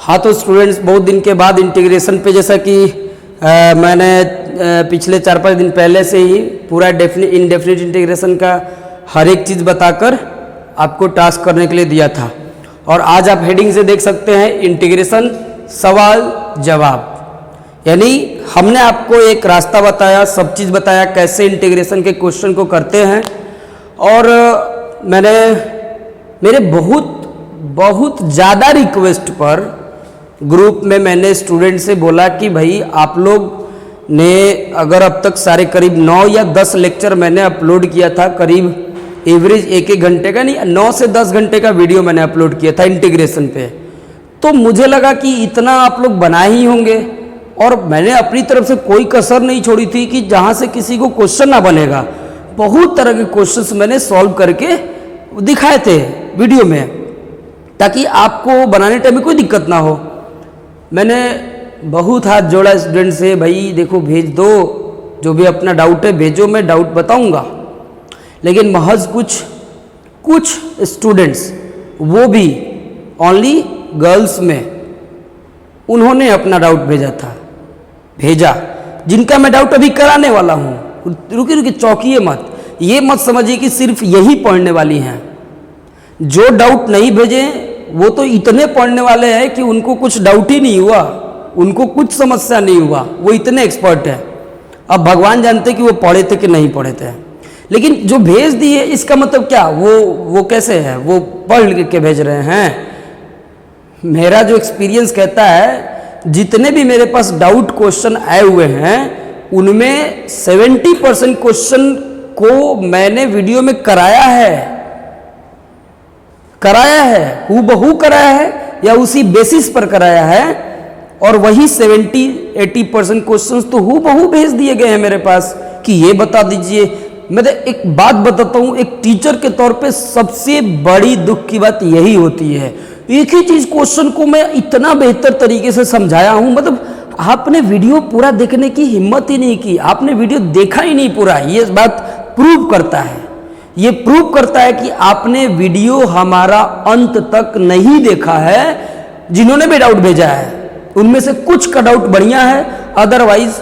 हाँ तो स्टूडेंट्स, बहुत दिन के बाद इंटीग्रेशन पे, जैसा कि मैंने पिछले 4-5 दिन पहले से ही पूरा इनडेफिनिट इंटीग्रेशन का हर एक चीज़ बताकर आपको टास्क करने के लिए दिया था। और आज आप हेडिंग से देख सकते हैं इंटीग्रेशन सवाल जवाब, यानी हमने आपको एक रास्ता बताया, सब चीज़ बताया कैसे इंटीग्रेशन के क्वेश्चन को करते हैं। और मेरे बहुत ज़्यादा रिक्वेस्ट पर ग्रुप में मैंने स्टूडेंट से बोला कि भाई आप लोग ने अगर अब तक सारे करीब 9 या 10 लेक्चर मैंने अपलोड किया था, करीब एवरेज 1-1 घंटे का नहीं, 9 से 10 घंटे का वीडियो मैंने अपलोड किया था इंटीग्रेशन पे, तो मुझे लगा कि इतना आप लोग बनाए ही होंगे। और मैंने अपनी तरफ से कोई कसर नहीं छोड़ी थी कि जहाँ से किसी को क्वेश्चन ना बनेगा। बहुत तरह के क्वेश्चंस मैंने सॉल्व करके दिखाए थे वीडियो में, ताकि आपको बनाने टाइम में कोई दिक्कत ना हो। मैंने बहुत हाथ जोड़ा स्टूडेंट से, भाई देखो भेज दो, जो भी अपना डाउट है भेजो, मैं डाउट बताऊंगा। लेकिन महज कुछ स्टूडेंट्स, वो भी ओनली गर्ल्स में, उन्होंने अपना डाउट भेजा जिनका मैं डाउट अभी कराने वाला हूँ। रुकी चौंकिए मत, ये मत समझिए कि सिर्फ यही पढ़ने वाली हैं। जो डाउट नहीं भेजे वो तो इतने पढ़ने वाले हैं कि उनको कुछ डाउट ही नहीं हुआ, उनको कुछ समस्या नहीं हुआ, वो इतने एक्सपर्ट हैं। अब भगवान जानते कि वो पढ़े थे कि नहीं पढ़े थे। लेकिन जो भेज दिए इसका मतलब क्या, वो कैसे है, वो पढ़ लिख के भेज रहे हैं। मेरा जो एक्सपीरियंस कहता है, जितने भी मेरे पास डाउट क्वेश्चन आए हुए हैं उनमें 70% क्वेश्चन को मैंने वीडियो में कराया है, हूबहू कराया है या उसी बेसिस पर कराया है। और वही 70-80% क्वेश्चंस तो हूबहू भेज दिए गए हैं मेरे पास कि ये बता दीजिए। मैं एक बात बताता हूँ, एक टीचर के तौर पे सबसे बड़ी दुख की बात यही होती है, एक ही चीज क्वेश्चन को मैं इतना बेहतर तरीके से समझाया हूँ, मतलब आपने वीडियो पूरा देखने की हिम्मत ही नहीं की, आपने वीडियो देखा ही नहीं पूरा। ये बात प्रूव करता है, ये प्रूव करता है कि आपने वीडियो हमारा अंत तक नहीं देखा है। जिन्होंने भी डाउट भेजा है उनमें से कुछ का डाउट बढ़िया है, अदरवाइज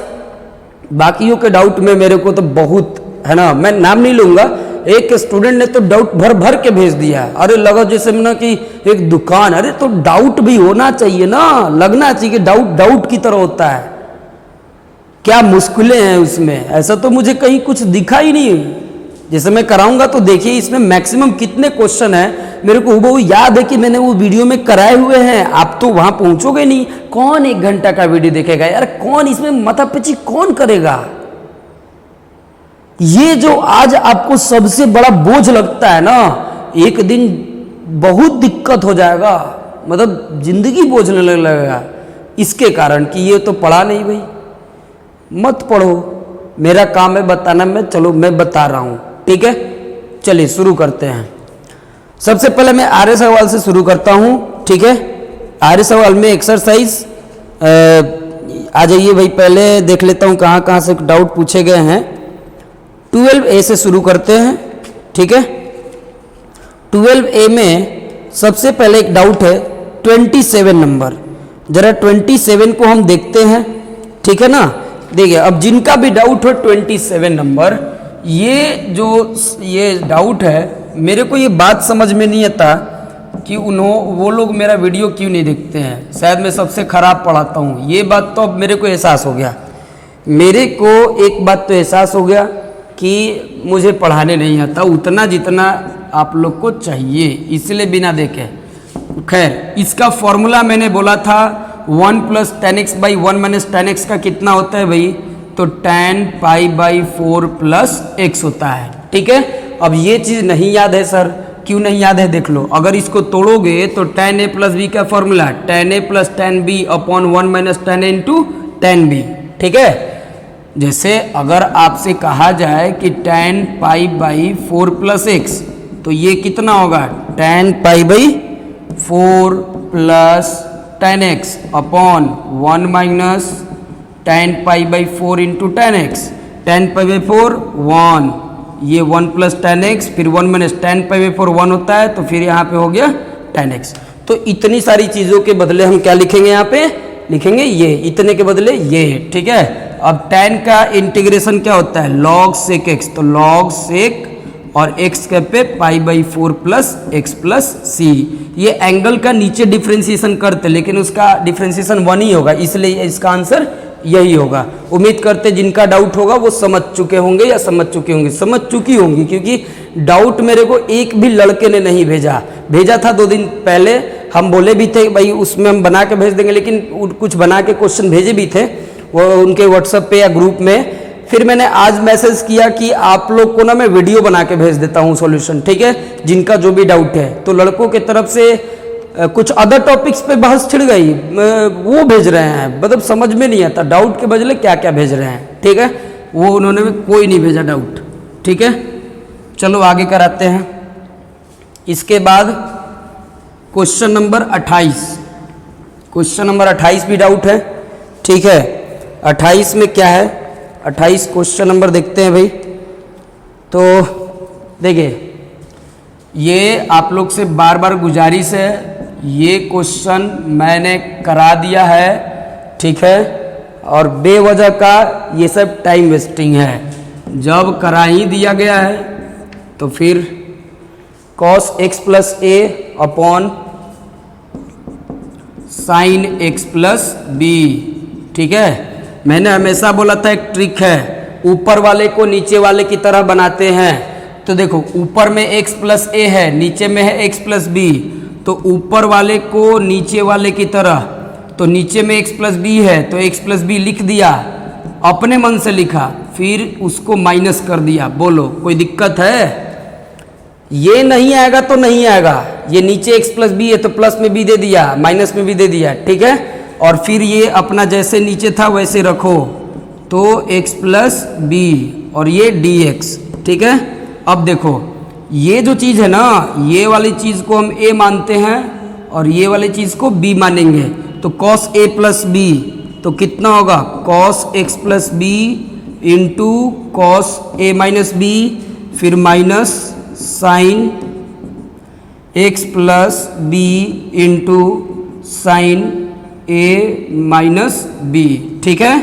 बाकियों के डाउट में मेरे को तो बहुत है ना, मैं नाम नहीं लूंगा। एक स्टूडेंट ने तो डाउट भर के भेज दिया। अरे लगा जैसे ना कि एक दुकान, अरे तो डाउट भी होना चाहिए ना, लगना चाहिए कि डाउट की तरह होता है। क्या मुश्किलें हैं उसमें, ऐसा तो मुझे कहीं कुछ दिखा ही नहीं। जैसे मैं कराऊंगा तो देखिए इसमें मैक्सिमम कितने क्वेश्चन हैं, मेरे को वो याद है कि मैंने वो वीडियो में कराए हुए हैं। आप तो वहां पहुंचोगे नहीं, कौन 1 घंटा का वीडियो देखेगा यार, कौन इसमें माथापच्ची कौन करेगा। ये जो आज आपको सबसे बड़ा बोझ लगता है ना, एक दिन बहुत दिक्कत हो जाएगा, मतलब जिंदगी बोझने लगेगा इसके कारण कि ये तो पढ़ा नहीं। भाई मत पढ़ो, मेरा काम है बताना, मैं बता रहा हूं, ठीक है। चलिए शुरू करते हैं। सबसे पहले मैं आर्य सवाल से शुरू करता हूं, ठीक है। आर्य सवाल में एक्सरसाइज आ जाइए भाई, पहले देख लेता हूं कहां से डाउट पूछे गए हैं। 12A से शुरू करते हैं, ठीक है। 12A में सबसे पहले एक डाउट है 27 नंबर। जरा 27 को हम देखते हैं, ठीक है ना। देखिए अब जिनका भी डाउट हो 27 नंबर, ये डाउट है, मेरे को ये बात समझ में नहीं आता कि वो लोग मेरा वीडियो क्यों नहीं देखते हैं। शायद मैं सबसे खराब पढ़ाता हूँ, ये बात तो अब मेरे को एहसास हो गया। मेरे को एक बात तो एहसास हो गया कि मुझे पढ़ाने नहीं आता उतना जितना आप लोग को चाहिए, इसलिए बिना देखे। खैर इसका फॉर्मूला मैंने बोला था 1 + tan x / 1 - tan x का कितना होता है भाई, तो tan π/4 + x होता है, ठीक है। अब ये चीज़ नहीं याद है सर, क्यों नहीं याद है देख लो। अगर इसको तोड़ोगे तो tan a + b का formula tan a + tan b / 1 - tan a × tan b, ठीक है। जैसे अगर आपसे कहा जाए कि tan π/4 + x, तो ये कितना होगा, tan π/4 + tan x / 1 - tan π/4 × tan x। tan π/4 1, ये 1 + tan x, फिर 1 - tan π/4 1 होता है, तो फिर यहाँ पे हो गया tan x। तो इतनी सारी चीज़ों के बदले हम क्या लिखेंगे, यहाँ पे लिखेंगे ये, इतने के बदले ये, ठीक है। अब tan का इंटीग्रेशन क्या होता है, log sec x, तो log sec और x के पे π/4 प्लस एक्स प्लस सी। ये एंगल का नीचे डिफ्रेंसिएशन करते, लेकिन उसका डिफ्रेंसिएशन 1 ही होगा, इसलिए इसका आंसर यही होगा। उम्मीद करते जिनका डाउट होगा वो समझ चुके होंगे या समझ चुकी होंगी, समझ चुकी होंगी, क्योंकि डाउट मेरे को एक भी लड़के ने नहीं भेजा था 2 दिन पहले। हम बोले भी थे भाई उसमें हम बना के भेज देंगे, लेकिन कुछ बना के क्वेश्चन भेजे भी थे वो उनके व्हाट्सएप पे या ग्रुप में। फिर मैंने आज मैसेज किया कि आप लोग को ना मैं वीडियो बना के भेज देता हूँ सॉल्यूशन, ठीक है, जिनका जो भी डाउट है। तो लड़कों के तरफ से कुछ अदर टॉपिक्स पे बहस छिड़ गई, वो भेज रहे हैं, मतलब समझ में नहीं आता डाउट के बदले क्या क्या भेज रहे हैं, ठीक है। वो उन्होंने कोई नहीं भेजा डाउट, ठीक है। चलो आगे कराते हैं। इसके बाद क्वेश्चन नंबर 28, क्वेश्चन नंबर 28 भी डाउट है, ठीक है। 28 में क्या है, 28 क्वेश्चन नंबर देखते हैं भाई। तो देखिए, ये आप लोग से बार बार गुजारिश है, ये क्वेश्चन मैंने करा दिया है, ठीक है, और बेवजह का ये सब टाइम वेस्टिंग है। जब करा ही दिया गया है तो फिर cos x plus a upon sine x plus b, ठीक है। मैंने हमेशा बोला था एक ट्रिक है, ऊपर वाले को नीचे वाले की तरह बनाते हैं। तो देखो ऊपर में x प्लस ए है, नीचे में है x प्लस बी, तो ऊपर वाले को नीचे वाले की तरह, तो नीचे में x प्लस बी है तो x प्लस बी लिख दिया, अपने मन से लिखा, फिर उसको माइनस कर दिया। बोलो कोई दिक्कत है? ये नहीं आएगा तो नहीं आएगा, ये नीचे x प्लस बी है तो प्लस में भी दे दिया, माइनस में भी दे दिया, ठीक है। और फिर ये अपना जैसे नीचे था वैसे रखो, तो x प्लस बी और ये dx, ठीक है। अब देखो ये जो चीज़ है ना, ये वाली चीज़ को हम a मानते हैं और ये वाली चीज़ को b मानेंगे, तो cos a प्लस बी, तो कितना होगा cos x plus b into cos a minus b, फिर minus sine x plus b into sine a minus b, ठीक है,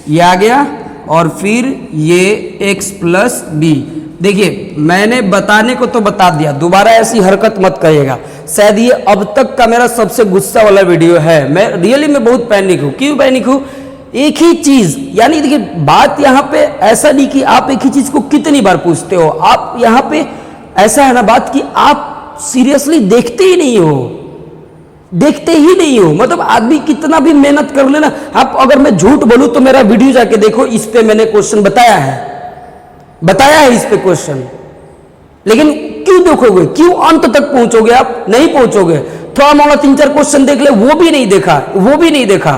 ये आ गया। और फिर ये x प्लस बी। देखिए मैंने बताने को तो बता दिया, दोबारा ऐसी हरकत मत करिएगा। शायद ये अब तक का मेरा सबसे गुस्सा वाला वीडियो है। मैं रियली में बहुत पैनिक हूँ। क्यों पैनिक हूँ? एक ही चीज, यानी देखिए बात यहाँ पे ऐसा नहीं कि आप एक ही चीज को कितनी बार पूछते हो, आप यहाँ पे ऐसा है ना बात कि आप सीरियसली देखते ही नहीं हो, देखते ही नहीं हो। मतलब आदमी कितना भी मेहनत कर लेना, आप अगर मैं झूठ बोलूं तो मेरा वीडियो जाके देखो, इस पे मैंने क्वेश्चन बताया है इस पे क्वेश्चन। लेकिन क्यों देखोगे, क्यों अंत तक पहुंचोगे? आप नहीं पहुंचोगे। थोड़ा मोड़ा 3-4 क्वेश्चन देख ले, वो भी नहीं देखा।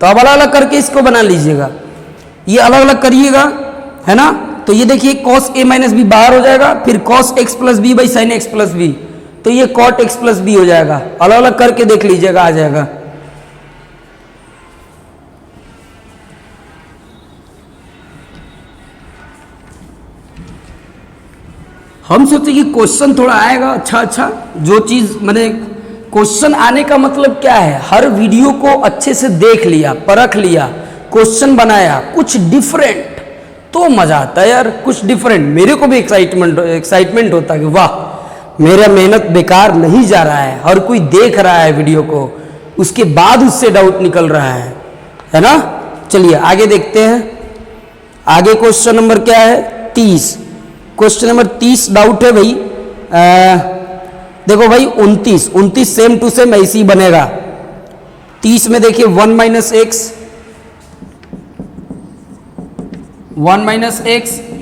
तो अब अलग अलग करके इसको बना लीजिएगा, ये अलग अलग करिएगा, है ना। तो ये देखिए cos a माइनस बी बाहर हो जाएगा, फिर cos x plus B by sine x plus B, तो ये cot x प्लस बी हो जाएगा। अलग अलग करके देख लीजिएगा, आ जाएगा। हम सोचे कि क्वेश्चन थोड़ा आएगा अच्छा, जो चीज मैंने क्वेश्चन आने का मतलब क्या है, हर वीडियो को अच्छे से देख लिया, परख लिया, क्वेश्चन बनाया, कुछ डिफरेंट, तो मजा आता है यार, कुछ डिफरेंट। मेरे को भी एक्साइटमेंट होता है कि वाह मेरा मेहनत बेकार नहीं जा रहा है, हर कोई देख रहा है वीडियो को, उसके बाद उससे डाउट निकल रहा है ना। चलिए आगे देखते हैं। आगे क्वेश्चन नंबर क्या है? 30। क्वेश्चन नंबर 30 डाउट है भाई। देखो भाई 29 सेम टू सेम ऐसे ही बनेगा। 30 में देखिए 1 माइनस एक्स,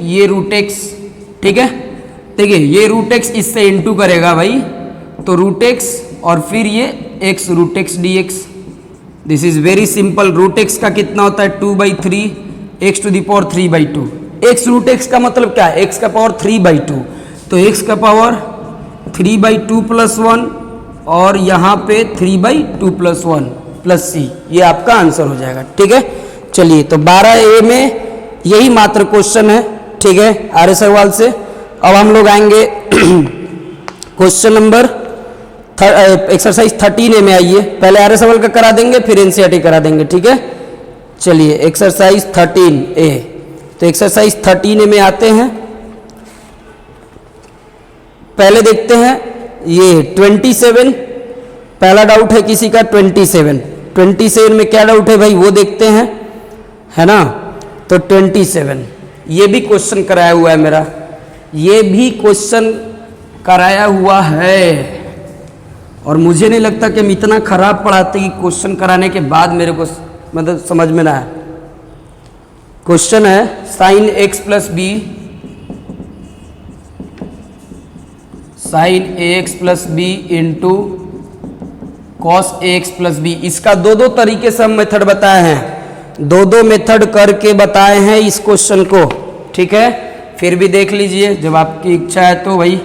ये रूट एक्स, ठीक है। देखिए ये रूट एक्स इससे इंटू करेगा भाई, तो रूट एक्स और फिर ये X root X D X. This is very simple. Root X का कितना होता है 2/3 X to the power 3/2। X root X का मतलब क्या है? एक्स का पावर 3/2, तो एक्स का पावर 3/2 प्लस 1 और यहाँ पे 3/2 प्लस 1 प्लस सी, ये आपका आंसर हो जाएगा, ठीक है। चलिए तो 12A में यही मात्र क्वेश्चन है, ठीक है, आर्य सवाल से। अब हम लोग आएंगे क्वेश्चन नंबर एक्सरसाइज 13A में आइए। पहले आर्य सवाल का करा देंगे, फिर एनसीईआरटी करा देंगे, ठीक है। चलिए एक्सरसाइज 13A। तो एक्सरसाइज 13A में आते हैं। पहले देखते हैं ये 27, पहला डाउट है किसी का 27 में क्या डाउट है भाई वो देखते हैं, है ना। तो 27 ये भी क्वेश्चन कराया हुआ है मेरा, ये भी क्वेश्चन कराया हुआ है। और मुझे नहीं लगता कि हम इतना खराब पढ़ाते कि क्वेश्चन कराने के बाद मेरे को मतलब समझ में ना आए। क्वेश्चन है sine x plus b, sine a x plus b into cos a x plus b. इसका दो तरीके से हम मेथड बताए हैं, दो मेथड करके बताए हैं इस क्वेश्चन को, ठीक है। फिर भी देख लीजिए जब आपकी इच्छा है तो। भाई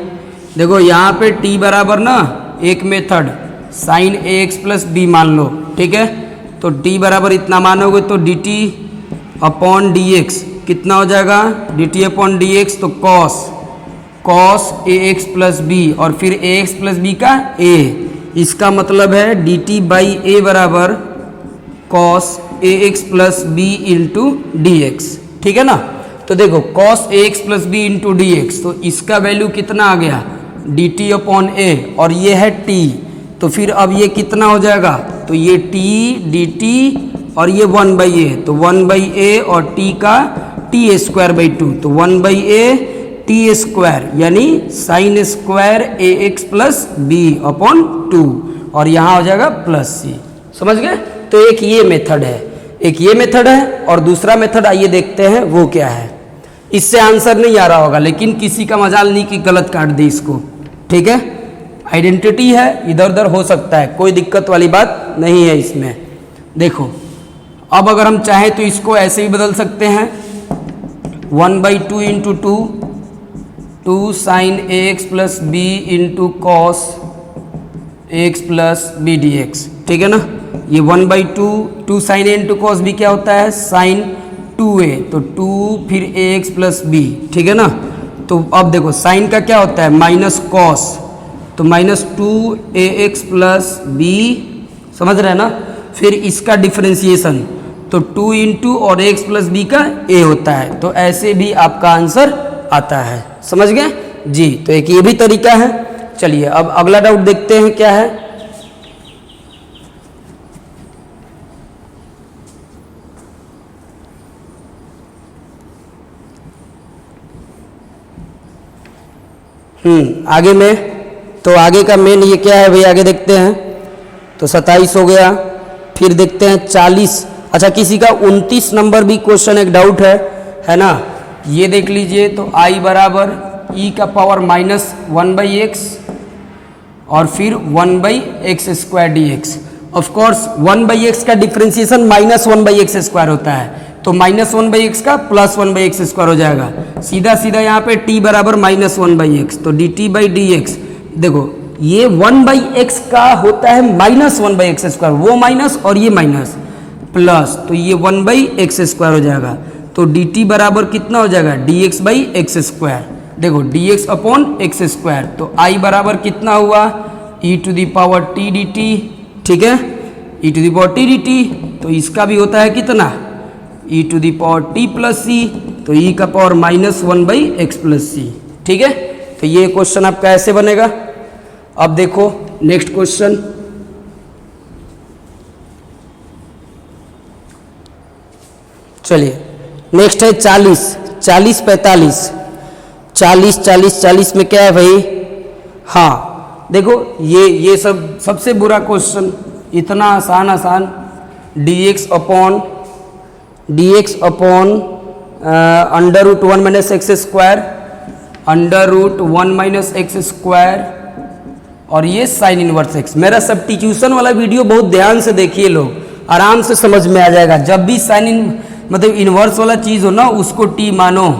देखो यहाँ पे t बराबर ना एक method sign a x plus B मान लो, ठीक है। तो t बराबर इतना मानोगे तो dt अपॉन डी एक्स कितना हो जाएगा, dt अपॉन डी एक्स। तो cos a x plus b और फिर ए एक्स प्लस बी का a, इसका मतलब है dt बाई ए बराबर cos a x plus b into d x, ठीक है ना। तो देखो cos a x plus b into d x, तो इसका वैल्यू कितना आ गया डी टी अपॉन ए, और ये है t। तो फिर अब ये कितना हो जाएगा, तो ये t डी टी और ये 1/a, तो 1/a और t का t स्क्वायर बाई 2, तो 1/a t स्क्वायर यानी साइन स्क्वायर ए एक्स प्लस बी अपॉन 2, और यहाँ हो जाएगा प्लस c। समझ गए। तो एक ये मेथड है, एक ये मेथड है, और दूसरा मेथड आइए देखते हैं वो क्या है। इससे आंसर नहीं आ रहा होगा, लेकिन किसी का मजाल नहीं कि गलत काट दी इसको, ठीक है। आइडेंटिटी है, इधर उधर हो सकता है, कोई दिक्कत वाली बात नहीं है इसमें। देखो अब अगर हम चाहें तो इसको ऐसे भी बदल सकते हैं, 1/2 into 2 sine a x plus b into cos a x plus b d x, ठीक है ना। ये 1/2 sine a into cos b क्या होता है, साइन 2a, तो 2 फिर ए एक्स प्लस बी, ठीक है ना। तो अब देखो साइन का क्या होता है माइनस कॉस, तो -2 ए एक्स प्लस बी, समझ रहे हैं ना। फिर इसका डिफरेंशिएशन, तो 2 इंटू और ए एक्स प्लस बी का a होता है, तो ऐसे भी आपका आंसर आता है। समझ गए जी। तो एक ये भी तरीका है। चलिए अब अगला डाउट देखते हैं क्या है। आगे में, तो आगे का मेन ये क्या है भाई, आगे देखते हैं। तो 27 हो गया, फिर देखते हैं 40। अच्छा किसी का 29 नंबर भी क्वेश्चन एक डाउट है ना। ये देख लीजिए, तो i बराबर e का पावर -1/x और फिर 1/x square D x. Of course 1/x का डिफ्रेंसिएशन -1/x स्क्वायर होता है, तो -1/x का +1/x स्क्वायर हो जाएगा। सीधा सीधा यहाँ पे t बराबर -1/x, तो dt बाई डी एक्स। देखो ये 1/x का होता है -1/x स्क्वायर, वो माइनस और ये माइनस प्लस, तो ये 1/x स्क्वायर हो जाएगा। तो dt बराबर कितना हो जाएगा, dx बाई एक्स स्क्वायर। देखो dx अपॉन एक्स स्क्वायर, तो i बराबर कितना हुआ, e to the power t dt, ठीक है, e to the power t dt। तो इसका भी होता है कितना, e to the power t plus c, तो e का पावर -1/x प्लस सी, ठीक है। तो ये क्वेश्चन आपका ऐसे बनेगा। अब देखो नेक्स्ट क्वेश्चन, चलिए नेक्स्ट है 40 में क्या है भाई। हाँ देखो ये सबसे बुरा क्वेश्चन, इतना आसान dx upon √1 - x square, √1 - x square, और ये साइन इनवर्स x। मेरा सब्स्टिट्यूशन वाला वीडियो बहुत ध्यान से देखिए लोग, आराम से समझ में आ जाएगा। जब भी मतलब इन्वर्स वाला चीज़ हो ना उसको t मानो,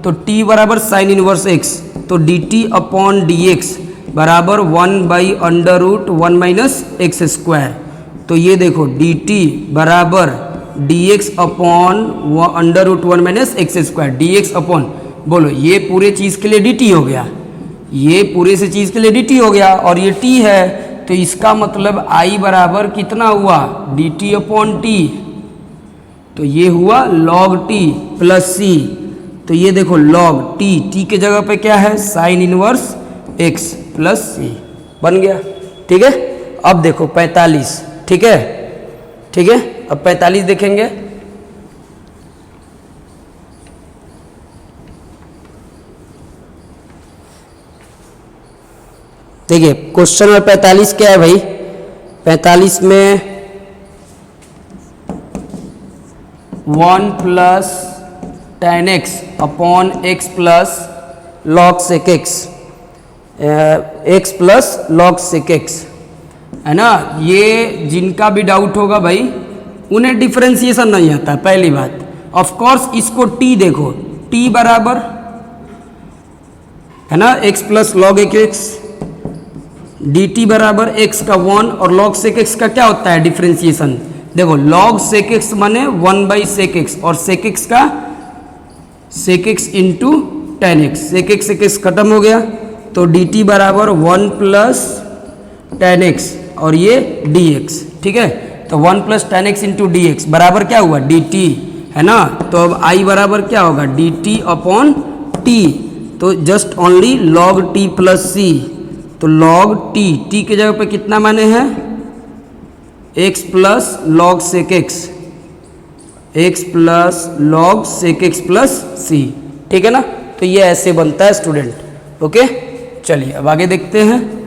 तो t बराबर साइन इनवर्स x, तो dt अपॉन डी एक्स बराबर 1/√1 - x स्क्वायर। तो ये देखो dt बराबर dx upon √1 - x square, dx upon, बोलो ये पूरे चीज़ के लिए dt हो गया, ये पूरे से चीज़ के लिए dt हो गया और ये t है, तो इसका मतलब I बराबर कितना हुआ dt अपॉन टी, तो ये हुआ log t प्लस c। तो ये देखो log t के जगह पे क्या है sine inverse x plus c बन गया। ठीक है, अब देखो 45। ठीक है, ठीक है, अब 45 देखेंगे। देखिए क्वेश्चन नंबर 45 क्या है भाई, 45 में 1 plus tan x upon x plus log sec x, x plus log sec x है ना। ये जिनका भी डाउट होगा भाई उन्हें डिफरेंशिएशन नहीं आता है, पहली बात। ऑफ कोर्स इसको t देखो, t बराबर है ना x plus log x, dt बराबर x का 1 और log sec x का क्या होता है डिफरेंशिएशन। देखो log sec x माने 1 बाई sec x और sec x का sec x into tan x, sec x खत्म हो गया, तो dt बराबर 1 प्लस tan x और ये dx। ठीक है, तो 1 plus tan x into dx बराबर क्या हुआ dt है ना। तो अब I बराबर क्या होगा dt अपॉन t, तो just only log t plus c, तो log t के जगह पे कितना माने हैं x plus log sec x, x plus log sec x plus c। ठीक है ना, तो ये ऐसे बनता है स्टूडेंट। ओके, चलिए अब आगे देखते हैं।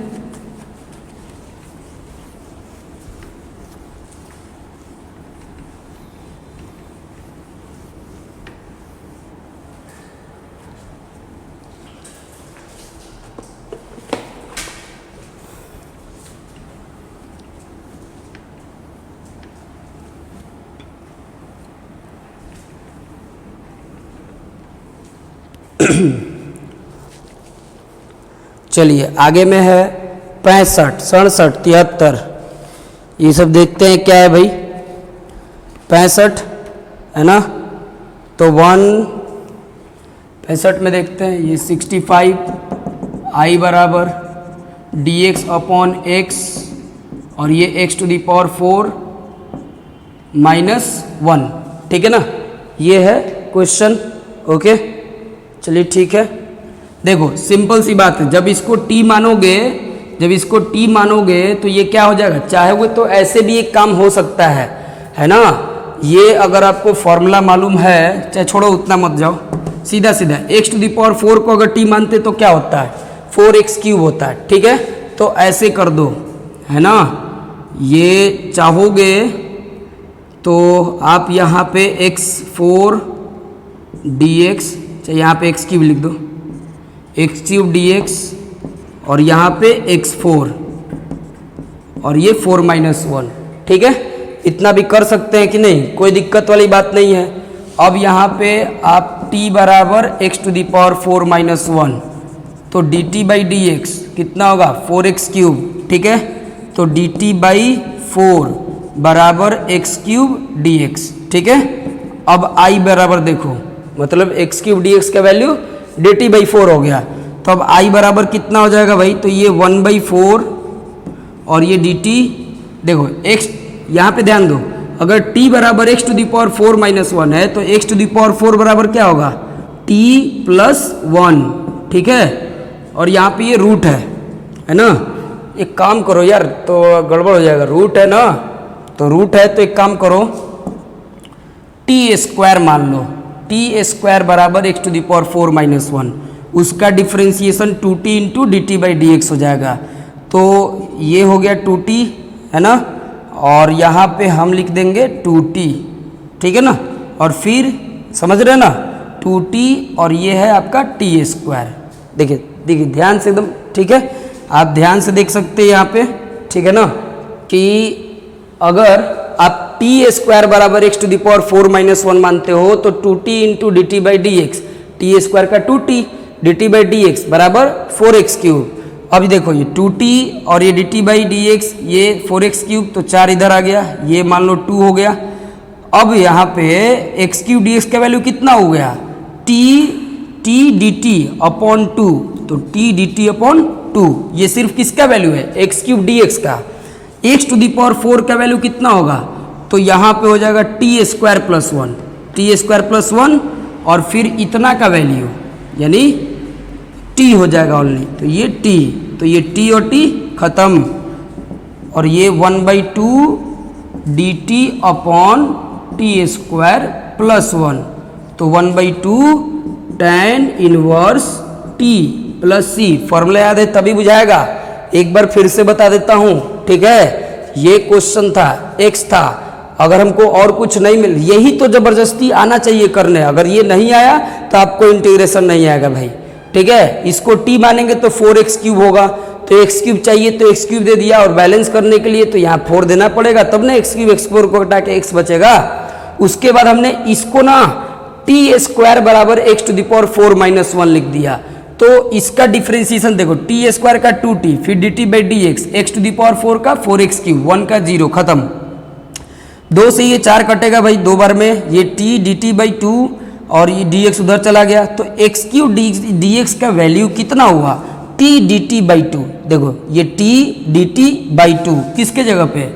चलिए आगे में है 65, 67, 73, ये सब देखते हैं क्या है भाई। 65 है ना, तो 65 में देखते हैं ये 65 I बराबर dx अपॉन x और ये x to the power 4 minus 1। ठीक है ना, ये है क्वेश्चन। ओके, चलिए ठीक है। देखो सिंपल सी बात है, जब इसको t मानोगे तो ये क्या हो जाएगा, चाहे वो तो ऐसे भी एक काम हो सकता है ना। ये अगर आपको फॉर्मूला मालूम है, चाहे छोड़ो उतना मत जाओ, सीधा सीधा x टू दी पावर 4 को अगर t मानते तो क्या होता है 4x क्यूब होता है। ठीक है, तो ऐसे कर दो है ना, ये चाहोगे तो आप यहाँ पे x4 dx, चाहे यहाँ पे x क्यूब लिख दो, x क्यूब dx और यहाँ पे x4 और ये 4 माइनस 1। ठीक है, इतना भी कर सकते हैं कि नहीं, कोई दिक्कत वाली बात नहीं है। अब यहाँ पे आप t बराबर x to the power 4 minus 1, तो dt बाई dx कितना होगा 4x क्यूब। ठीक है, तो dt बाई 4 बराबर x क्यूब dx। ठीक है, अब I बराबर देखो, मतलब x क्यूब dx का वैल्यू dt बाई 4 हो गया, तो अब I बराबर कितना हो जाएगा भाई, तो ये 1 बाई 4 और ये dt। देखो x यहाँ पे ध्यान दो, अगर t बराबर x to the power 4 minus 1 है तो x टू दी पावर 4 बराबर क्या होगा t प्लस 1। ठीक है, और यहाँ पे ये रूट है ना। एक काम करो यार, तो गड़बड़ हो जाएगा, रूट है ना, तो रूट है तो एक काम करो टी स्क्वायर मान लो, टी स्क्वायर बराबर x to the power 4 minus 1, उसका differentiation 2t into D T by D X हो जाएगा। तो ये हो गया 2t है ना, और यहाँ पे हम लिख देंगे 2t। ठीक है ना, और फिर समझ रहे हैं ना 2t और ये है आपका टी स्क्वायर। देखिए देखिए ध्यान से एकदम, ठीक है, आप ध्यान से देख सकते हैं यहाँ पे। ठीक है ना, कि अगर आप टी स्क्वायर बराबर x to the power 4 minus 1 मानते हो तो 2t into D T by D X, T square का 2t D T by D X बराबर 4x क्यूब। अभी देखो ये 2t और ये D T by D X, ये 4x क्यूब, तो 4 इधर आ गया, ये मान लो 2 हो गया। अब यहाँ पे x क्यूब डी एक्स का वैल्यू कितना हो गया, टी डी टी अपॉन 2, तो टी डी टी अपॉन 2, ये सिर्फ किसका वैल्यू है, एक्स क्यूब डी एक्स का। एक्स टू दी पावर 4 का वैल्यू कितना होगा, तो यहाँ पे हो जाएगा T square plus 1, T square plus 1 और फिर इतना का वैल्यू यानी टी हो जाएगा ओनली, तो ये टी, तो ये टी और टी खत्म, और ये 1/2 D T upon T square plus 1, तो 1/2 tan इनवर्स टी प्लस सी। फॉर्मूला याद है तभी बुझाएगा, एक बार फिर से बता देता हूँ, ठीक है। ये क्वेश्चन था, एक्स था, अगर हमको और कुछ नहीं मिल, यही तो जबरदस्ती आना चाहिए करने, अगर ये नहीं आया तो आपको इंटीग्रेशन नहीं आएगा भाई, ठीक है। इसको टी मानेंगे तो 4x³ होगा, तो x³ चाहिए तो x³ दे दिया, और बैलेंस करने के लिए तो यहाँ 4 देना पड़ेगा, तब ना x³ x4 को हटा के x बचेगा। उसके बाद हमने इसको ना टी स्क्वायर बराबर x टू द पावर 4 - 1 लिख दिया, तो इसका डिफ्रेंसिएशन देखो, टी स्क्वायर का 2t, फिर D T by D X, X to the power 4 का 4x³, 1 का 0, खत्म। 2 से ये 4 कटेगा भाई 2 बार में, ये t डी टी बाई 2 और ये dx उधर चला गया, तो x³ dx का वैल्यू कितना हुआ, t डी टी बाई 2। देखो ये t डी टी बाई 2 किसके जगह पे,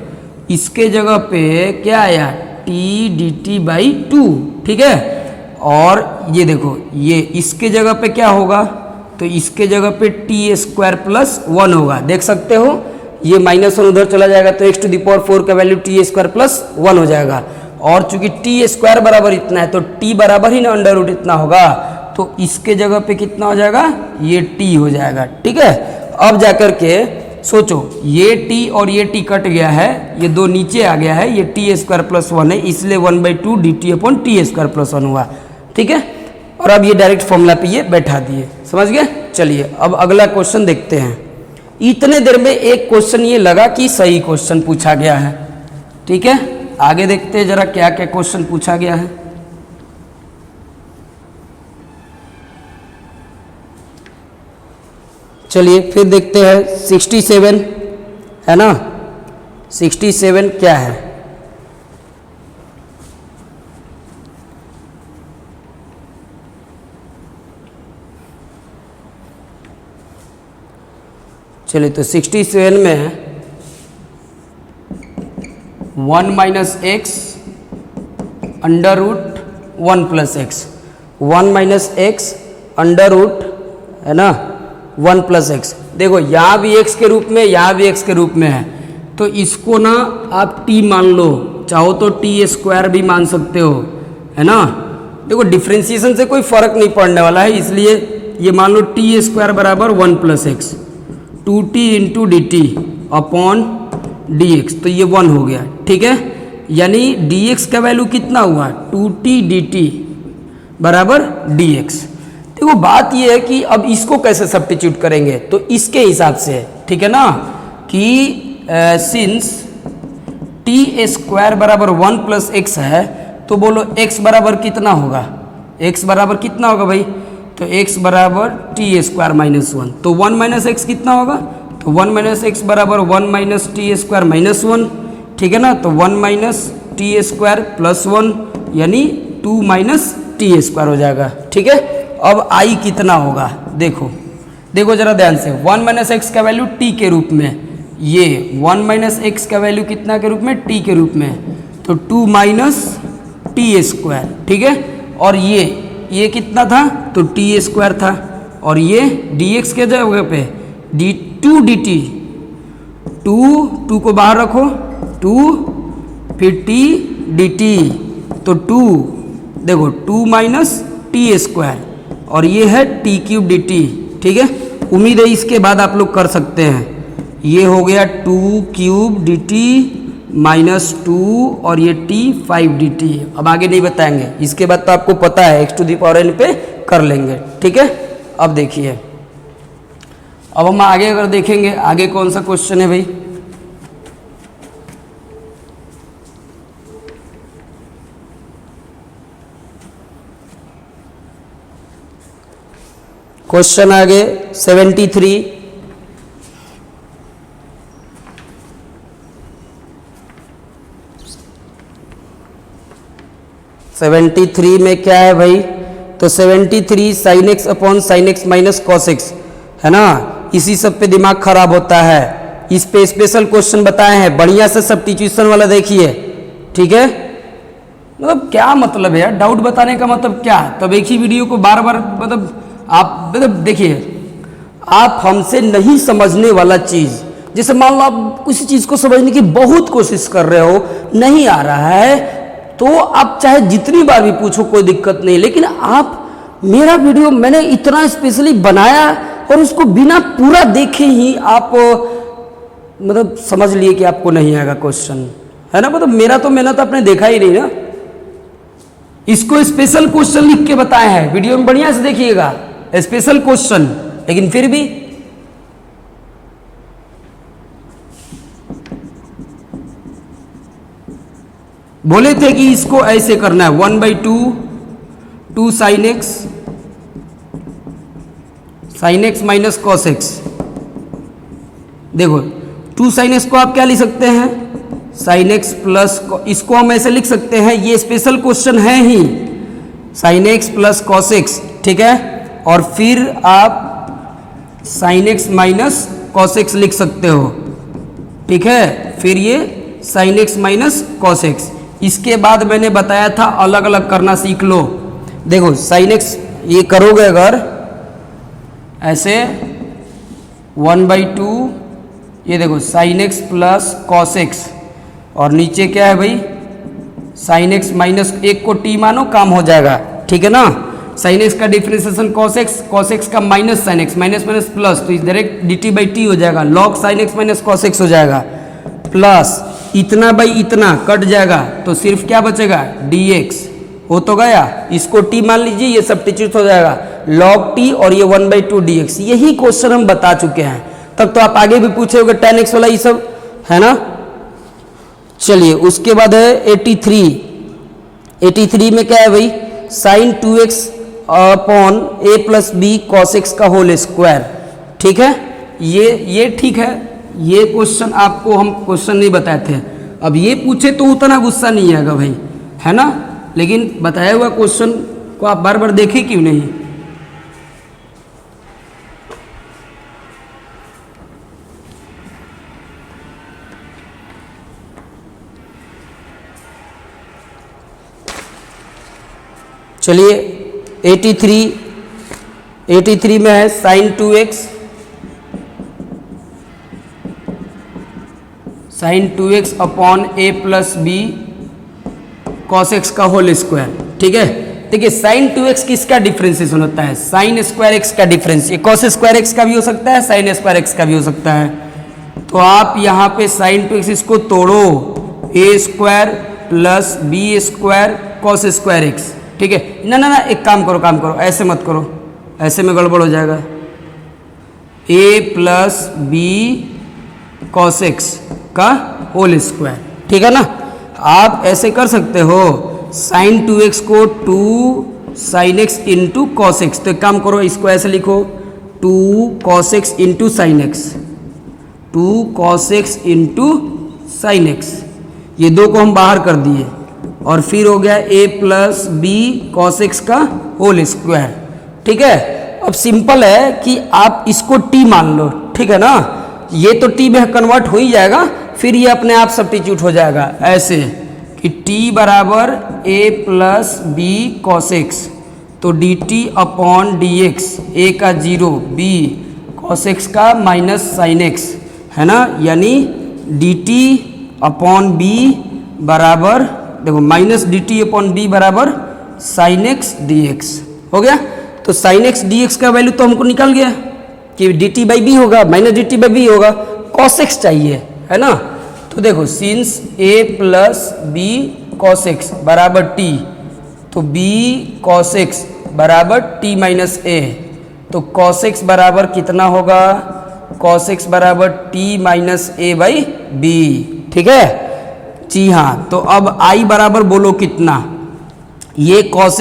इसके जगह पे क्या आया, t डी टी बाई 2, ठीक है। और ये देखो ये इसके जगह पे क्या होगा, तो इसके जगह पे टी स्क्वायर प्लस 1 होगा, देख सकते हो ये -1 उधर चला जाएगा, तो x टू दी पावर 4 का वैल्यू टी स्क्वायर प्लस 1 हो जाएगा, और चूंकि टी स्क्वायर बराबर इतना है तो t बराबर ही ना अंडर रूट इतना होगा, तो इसके जगह पे कितना हो जाएगा, ये t हो जाएगा, ठीक है। अब जाकर के सोचो, ये t और ये t कट गया है, ये 2 नीचे आ गया है, ये टी स्क्वायर प्लस 1 है, इसलिए 1/2 D T upon T square plus 1 हुआ, ठीक है। और अब ये डायरेक्ट फॉर्मूला पे ये बैठा दिए, समझ गए। चलिए अब अगला क्वेश्चन देखते हैं। इतने देर में एक क्वेश्चन ये लगा कि सही क्वेश्चन पूछा गया है, ठीक है। आगे देखते हैं जरा क्या क्या क्वेश्चन पूछा गया है। चलिए फिर देखते हैं 67 है ना, 67 क्या है, चलिए तो 67 में 1 - x under root 1 + x, 1 - x under root है ना 1 + x। देखो यहाँ भी x के रूप में, यहाँ भी x के रूप में है, तो इसको ना आप t मान लो, चाहो तो टी स्क्वायर भी मान सकते हो, है ना। देखो डिफ्रेंसिएशन से कोई फर्क नहीं पड़ने वाला है, इसलिए ये मान लो टी स्क्वायर बराबर 1 + x, 2t into D T upon d x, तो ये 1 हो गया, ठीक है। यानी dx का वैल्यू कितना हुआ, 2t dt बराबर dx। देखो बात ये है कि अब इसको कैसे सब्स्टिट्यूट करेंगे, तो इसके हिसाब से, ठीक है ना, कि सिंस t स्क्वायर बराबर 1 + x है, तो बोलो x बराबर कितना होगा, x बराबर कितना होगा भाई, तो x बराबर टी स्क्वायर -1, तो 1 - x कितना होगा, तो 1 - x बराबर 1 - टी स्क्वायर -1, ठीक है ना। तो 1 - टी स्क्वायर प्लस 1 यानी 2 - टी स्क्वायर हो जाएगा, ठीक है। अब i कितना होगा, देखो देखो जरा ध्यान से, 1 - x का वैल्यू t के रूप में, ये 1 - x का वैल्यू कितना के रूप में, t के रूप में, तो 2 - टी स्क्वायर, ठीक है। और ये कितना था, तो टी स्क्वायर था, और ये dx के जगह पे d2 dt, 2 को बाहर रखो, 2 फिर t dt, तो 2 देखो 2 - टी स्क्वायर, और ये है t³ dt, ठीक है। उम्मीद है इसके बाद आप लोग कर सकते हैं। ये हो गया 2³ dt -2 और ये t 5 dt। अब आगे नहीं बताएंगे, इसके बाद तो आपको पता है x to the power n पे कर लेंगे, ठीक है। अब देखिए, अब हम आगे अगर देखेंगे, आगे कौन सा क्वेश्चन है भाई, क्वेश्चन आगे 73 73 में क्या है भाई, तो 73 sin x upon sin x minus cos x, है ना, इसी सब पे दिमाग खराब होता है। इस पे स्पेशल क्वेश्चन बताए हैं, बढ़िया से सब्स्टिट्यूशन वाला देखिए, ठीक है। मतलब क्या मतलब है यार, डाउट बताने का मतलब क्या? तब एक ही वीडियो को बार बार मतलब आप मतलब देखिए, आप हमसे नहीं समझने वाला चीज़, जैसे मान लो आप किसी चीज़ को समझने की बहुत कोशिश कर रहे हो, नहीं आ रहा है, तो आप चाहे जितनी बार भी पूछो कोई दिक्कत नहीं, लेकिन आप मेरा वीडियो मैंने इतना स्पेशली बनाया और उसको बिना पूरा देखे ही आप मतलब समझ लिए कि आपको नहीं आएगा क्वेश्चन, है ना। मतलब मेरा तो मेहनत आपने देखा ही नहीं ना। इसको स्पेशल क्वेश्चन लिख के बताए हैं, वीडियो में बढ़िया से देखिएगा, स्पेशल क्वेश्चन, लेकिन फिर भी बोले थे कि इसको ऐसे करना है, 1/2 2 sin x minus cos x. देखो 2 sin x को आप क्या लिख सकते हैं, sin x प्लस, इसको हम ऐसे लिख सकते हैं, ये स्पेशल क्वेश्चन है ही, sin x plus cos x, ठीक है। और फिर आप sin x minus cos x लिख सकते हो, ठीक है। फिर ये sin x minus cos x. इसके बाद मैंने बताया था अलग अलग करना सीख लो। देखो sin x ये करोगे अगर ऐसे 1/2, ये देखो sin x plus cos x, और नीचे क्या है भाई sin x माइनस, एक को t मानो काम हो जाएगा, ठीक है ना। sin x का डिफरेंशिएशन cos x का minus sin x, minus minus plus, तो इस डायरेक्ट dt/t हो जाएगा, log sin x minus cos x हो जाएगा, प्लस इतना बाई इतना कट जाएगा, तो सिर्फ क्या बचेगा dx, हो तो गया। इसको t मान लीजिए, ये सब्स्टिट्यूट हो जाएगा log t, और ये 1/2 dx। यही क्वेश्चन हम बता चुके हैं, तब तो आप आगे भी पूछे होगे tan x वाला, ये सब है ना। चलिए उसके बाद है 83 में क्या है भाई, sin 2x upon a plus B cos x का होल स्क्वायर, ठीक है। ये ठीक है, ये क्वेश्चन आपको हम क्वेश्चन नहीं बताए थे, अब ये पूछे तो उतना गुस्सा नहीं आएगा भाई, है ना। लेकिन बताया हुआ क्वेश्चन को आप बार बार देखें क्यों नहीं। चलिए 83 में है sin 2x upon a plus B cos x का होल स्क्वायर, ठीक है। देखिए sin 2x किसका डिफरेंशिएशन होता है, sin स्क्वायर एक्स का डिफरेंस, ये cos स्क्वायर एक्स का भी हो सकता है, sin स्क्वायर एक्स का भी हो सकता है। तो आप यहाँ पे sin 2x इसको तोड़ो, a square plus B square cos square X, ठीक है। ना ना ना, एक काम करो, ऐसे मत करो, ऐसे में गड़बड़ हो जाएगा। a plus B cos x का होल स्क्वायर, ठीक है ना। आप ऐसे कर सकते हो, sin 2x को 2 sin x into cos x, तो एक काम करो, इसको ऐसे लिखो 2 cos x into sine x, 2 cos x into sine x, ये दो को हम बाहर कर दिए, और फिर हो गया a plus B cos x का होल स्क्वायर, ठीक है। अब सिंपल है कि आप इसको t मान लो, ठीक है ना, ये तो t में कन्वर्ट हो ही जाएगा, फिर ये अपने आप सब्स्टिट्यूट हो जाएगा ऐसे कि t बराबर a plus B cos x, तो dt अपॉन dx, a का 0, b कॉस एक्स का माइनस साइन एक्स, है ना, यानी dt अपॉन b बराबर, देखो माइनस dt अपॉन b बराबर साइन एक्स dx हो गया। तो साइन एक्स dx का वैल्यू तो हमको निकल गया कि dt बाई बी होगा, माइनस dt बाई बी होगा, कॉस एक्स चाहिए, है ना। तो देखो since a plus B cos x बराबर t, तो b कॉस एक्स बराबर t माइनस a, तो कॉस एक्स बराबर कितना होगा, कॉस एक्स बराबर t minus a by b, ठीक है जी हाँ। तो अब i बराबर बोलो कितना, ये कॉस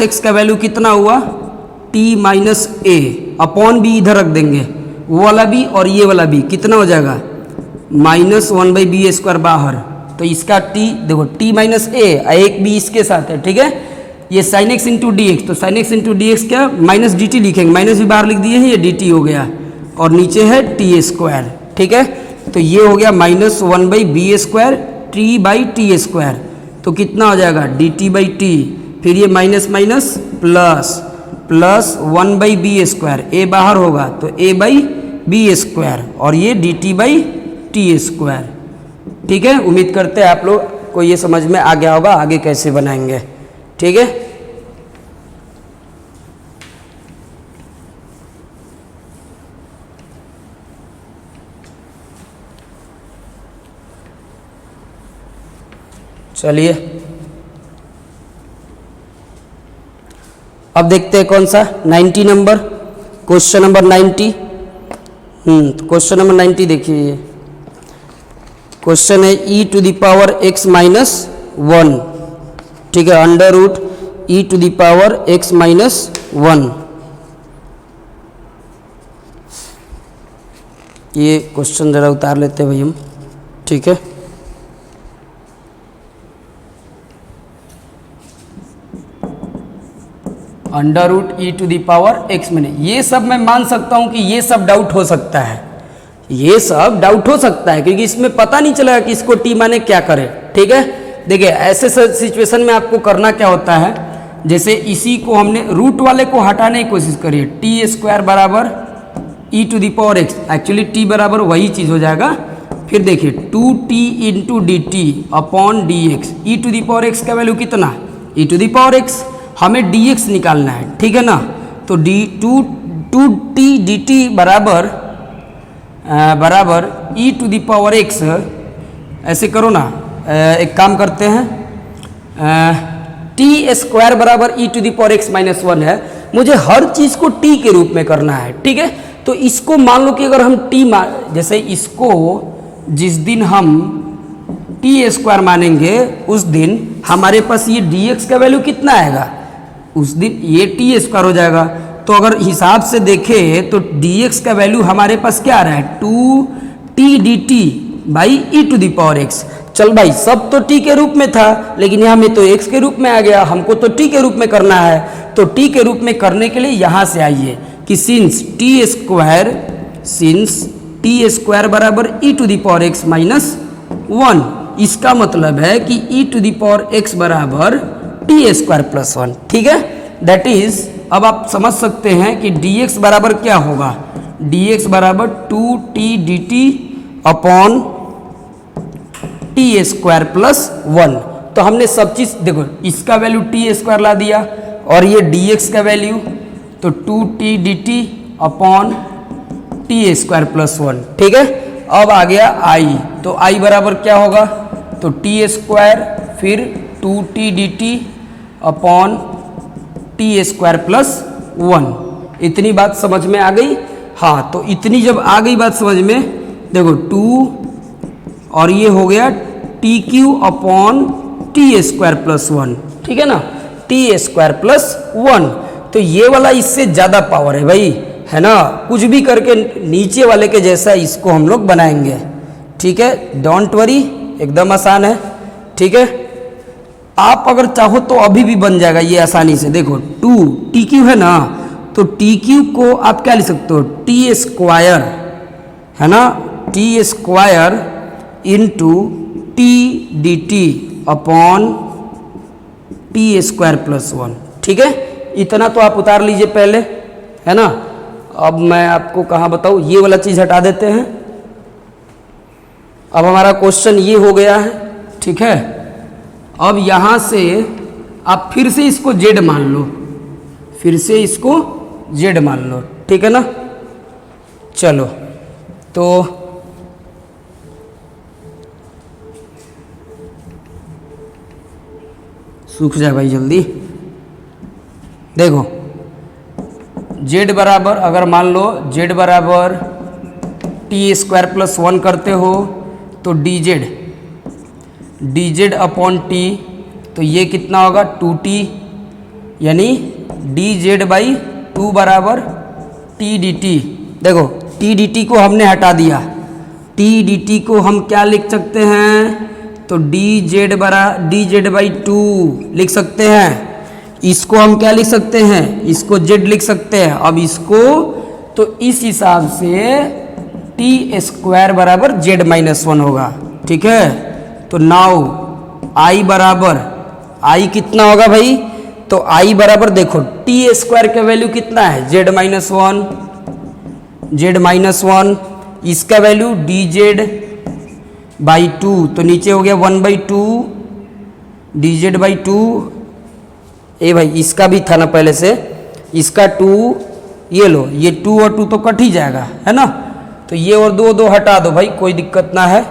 एक्स का वैल्यू कितना हुआ, t minus a upon b, इधर रख देंगे, वो वाला b और ये वाला b कितना हो जाएगा, -1/b² बाहर, तो इसका t देखो t माइनस a, एक b इसके साथ है, ठीक है। ये sine x into d x, तो sine x into d x क्या माइनस डी टी लिखेंगे, माइनस भी बाहर लिख दिए हैं, ये डी टी हो गया और नीचे है टी स्क्वायर। ठीक है, तो ये हो गया minus 1/b² T by T square, तो कितना हो जाएगा डी टी बाई टी, फिर ये minus minus plus plus 1/b², ए बाहर होगा तो a/b² और ये D T by T square. ठीक है, उम्मीद करते हैं आप लोग को ये समझ में आ गया होगा आगे कैसे बनाएंगे। ठीक है, चलिए अब देखते हैं कौन सा 90 number, question number 90। Question number 90 देखिए, क्वेश्चन है e⁻x−1। ठीक है, अंडर रूट e⁻x−1, ये क्वेश्चन जरा उतार लेते हैं भाई हम। ठीक है, अंडर रूट e⁻x, मैंने ये सब मैं मान सकता हूं कि ये सब डाउट हो सकता है, ये सब डाउट हो सकता है क्योंकि इसमें पता नहीं चलेगा कि इसको टी माने क्या करे। ठीक है, देखिए ऐसे सिचुएशन में आपको करना क्या होता है, जैसे इसी को हमने रूट वाले को हटाने की कोशिश करिए, t² बराबर e⁻x, एक्चुअली t बराबर वही चीज़ हो जाएगा। फिर देखिए 2t into D T upon d x, e⁻x का वैल्यू कितना e⁻x, हमें dx निकालना है। ठीक है ना, तो टू टी डी टी बराबर e⁻x, ऐसे करो ना, एक काम करते हैं, t² बराबर e⁻x−1 है, मुझे हर चीज़ को t के रूप में करना है। ठीक है, तो इसको मान लो कि अगर हम जैसे इसको जिस दिन हम t² मानेंगे उस दिन हमारे पास ये dx का वैल्यू कितना आएगा, उस दिन ये t² हो जाएगा। तो अगर हिसाब से देखें तो dx का वैल्यू हमारे पास क्या आ रहा है 2t dt बाई e⁻x। चल भाई, सब तो t के रूप में था लेकिन यहाँ में तो x के रूप में आ गया, हमको तो t के रूप में करना है। तो t के रूप में करने के लिए यहाँ से आइए कि सिंस t² बराबर e⁻x−1, इसका मतलब है कि e⁻x बराबर t²+1। ठीक है, दैट इज, अब आप समझ सकते हैं कि dx बराबर क्या होगा, dx बराबर 2t dt अपॉन t²+1। तो हमने सब चीज़ देखो, इसका वैल्यू t² ला दिया और ये dx का वैल्यू तो 2t dt अपॉन t²+1। ठीक है, अब आ गया i, तो i बराबर क्या होगा, तो t² फिर 2t dt अपॉन t²+1। इतनी बात समझ में आ गई। हाँ, तो इतनी जब आ गई बात समझ में, देखो 2 और ये हो गया t³ अपॉन t²+1। ठीक है ना, t²+1, तो ये वाला इससे ज़्यादा पावर है भाई, है ना, कुछ भी करके नीचे वाले के जैसा इसको हम लोग बनाएंगे। ठीक है, डोंट वरी, एकदम आसान है। ठीक है, आप अगर चाहो तो अभी भी बन जाएगा ये आसानी से। देखो 2 t³ है ना, तो t³ को आप क्या लिख सकते हो t² है ना, t² into T D T upon t²+1। ठीक है, इतना तो आप उतार लीजिए पहले, है ना। अब मैं आपको कहाँ बताऊँ, ये वाला चीज़ हटा देते हैं। अब हमारा क्वेश्चन ये हो गया है। ठीक है, अब यहाँ से आप फिर से इसको z मान लो, फिर से इसको z मान लो। ठीक है ना, चलो तो सूख जाए भाई जल्दी। देखो z बराबर, अगर मान लो z बराबर t²+1 करते हो तो dz अपॉन t, तो ये कितना होगा 2t, यानी dz/2 बराबर t dt। देखो t dt को हमने हटा दिया, t dt को हम क्या लिख सकते हैं, तो dz/2 लिख सकते हैं, इसको हम क्या लिख सकते हैं, इसको z लिख सकते हैं। अब इसको तो इस हिसाब से टी स्क्वायर बराबर z-1 होगा, ठीक है। तो नाउ i बराबर, i कितना होगा भाई, तो i बराबर देखो टी स्क्वायर का वैल्यू कितना है z-1, z-1, इसका वैल्यू dz/2, तो नीचे हो गया 1/2 dz/2। ए भाई इसका भी था ना पहले से, इसका 2, ये लो, ये 2 और 2 तो कट ही जाएगा, है ना। तो ये और 2 हटा दो भाई, कोई दिक्कत ना है,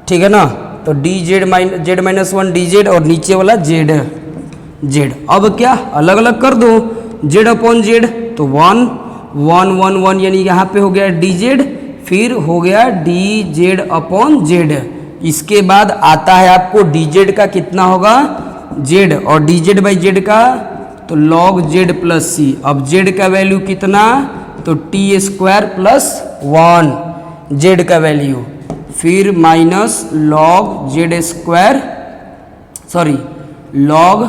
ठीक है ना। तो z-1 dz और नीचे वाला z। अब क्या अलग अलग कर दो, z/z, तो 1 1 1 1 यानी यहाँ पे हो गया dz, फिर हो गया dz/z। इसके बाद आता है आपको dz का कितना होगा z, और dz/z का तो log z प्लस c। अब z का वैल्यू कितना, तो टी स्क्वायर प्लस 1 z का वैल्यू, फिर minus log z square, sorry log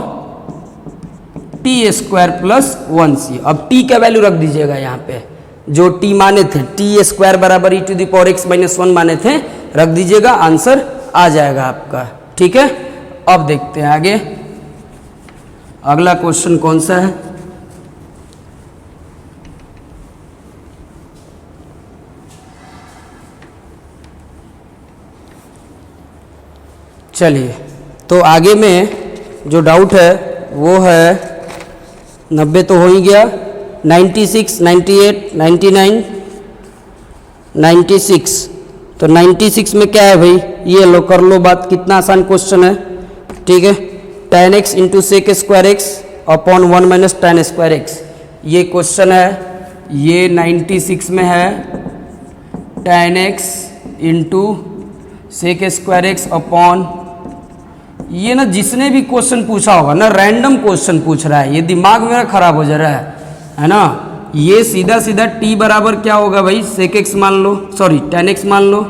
T square plus 1c। अब t का वैल्यू रख दीजिएगा यहाँ पे, जो t माने थे, टी स्क्वायर बराबर e⁻x-1 माने थे, रख दीजिएगा, आंसर आ जाएगा आपका, ठीक है। अब देखते हैं आगे अगला क्वेश्चन कौन सा है। चलिए, तो आगे में जो डाउट है वो है 90 तो हो ही गया, 96, 98, 99, 96। तो 96 में क्या है भाई, ये लो कर लो बात, कितना आसान क्वेश्चन है, ठीक है। tan x into sec square x upon 1 minus tan square x, ये क्वेश्चन है। ये 96 में है tan x into sec square x upon, ये ना जिसने भी क्वेश्चन पूछा होगा ना रैंडम क्वेश्चन पूछ रहा है, ये दिमाग मेरा खराब हो जा रहा है ना। ये सीधा सीधा t बराबर क्या होगा भाई, सेक एक्स मान लो, सॉरी tan x मान लो,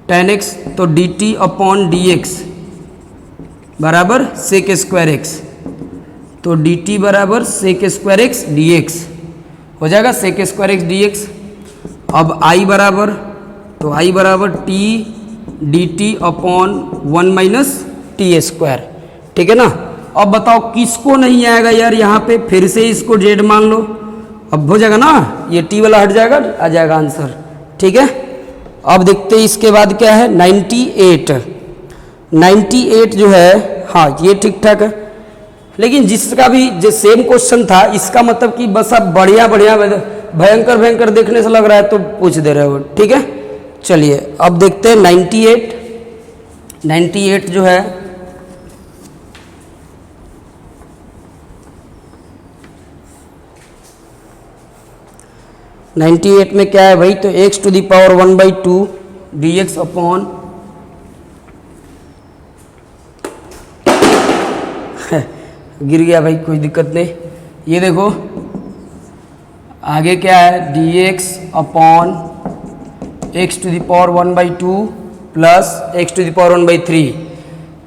tan x, तो dt अपॉन dx बराबर सेक स्क्वायर एक्स, तो dt बराबर सेक स्क्वायर एक्स dx हो जाएगा, सेक स्क्वायर एक्स dx। अब i बराबर, तो i बराबर t dt upon 1 minus T square, ठीक है ना। अब बताओ किसको नहीं आएगा यार, यहाँ पे फिर से इसको z मान लो, अब हो जाएगा ना, ये t वाला हट जाएगा, आ जाएगा आंसर, ठीक है। अब देखते हैं इसके बाद क्या है, 98 जो है, हाँ ये ठीक ठाक है। लेकिन जिसका भी जो सेम क्वेश्चन था, इसका मतलब कि बस आप बढ़िया बढ़िया भयंकर भयंकर देखने से लग रहा है तो पूछ दे रहे हो, ठीक है। चलिए अब देखते हैं 98 जो है, में क्या है भाई, तो x⁻² dx अपॉन गिर गया भाई, कोई दिक्कत नहीं। ये देखो आगे क्या है, dx upon x⁻² plus x⁻⁻3।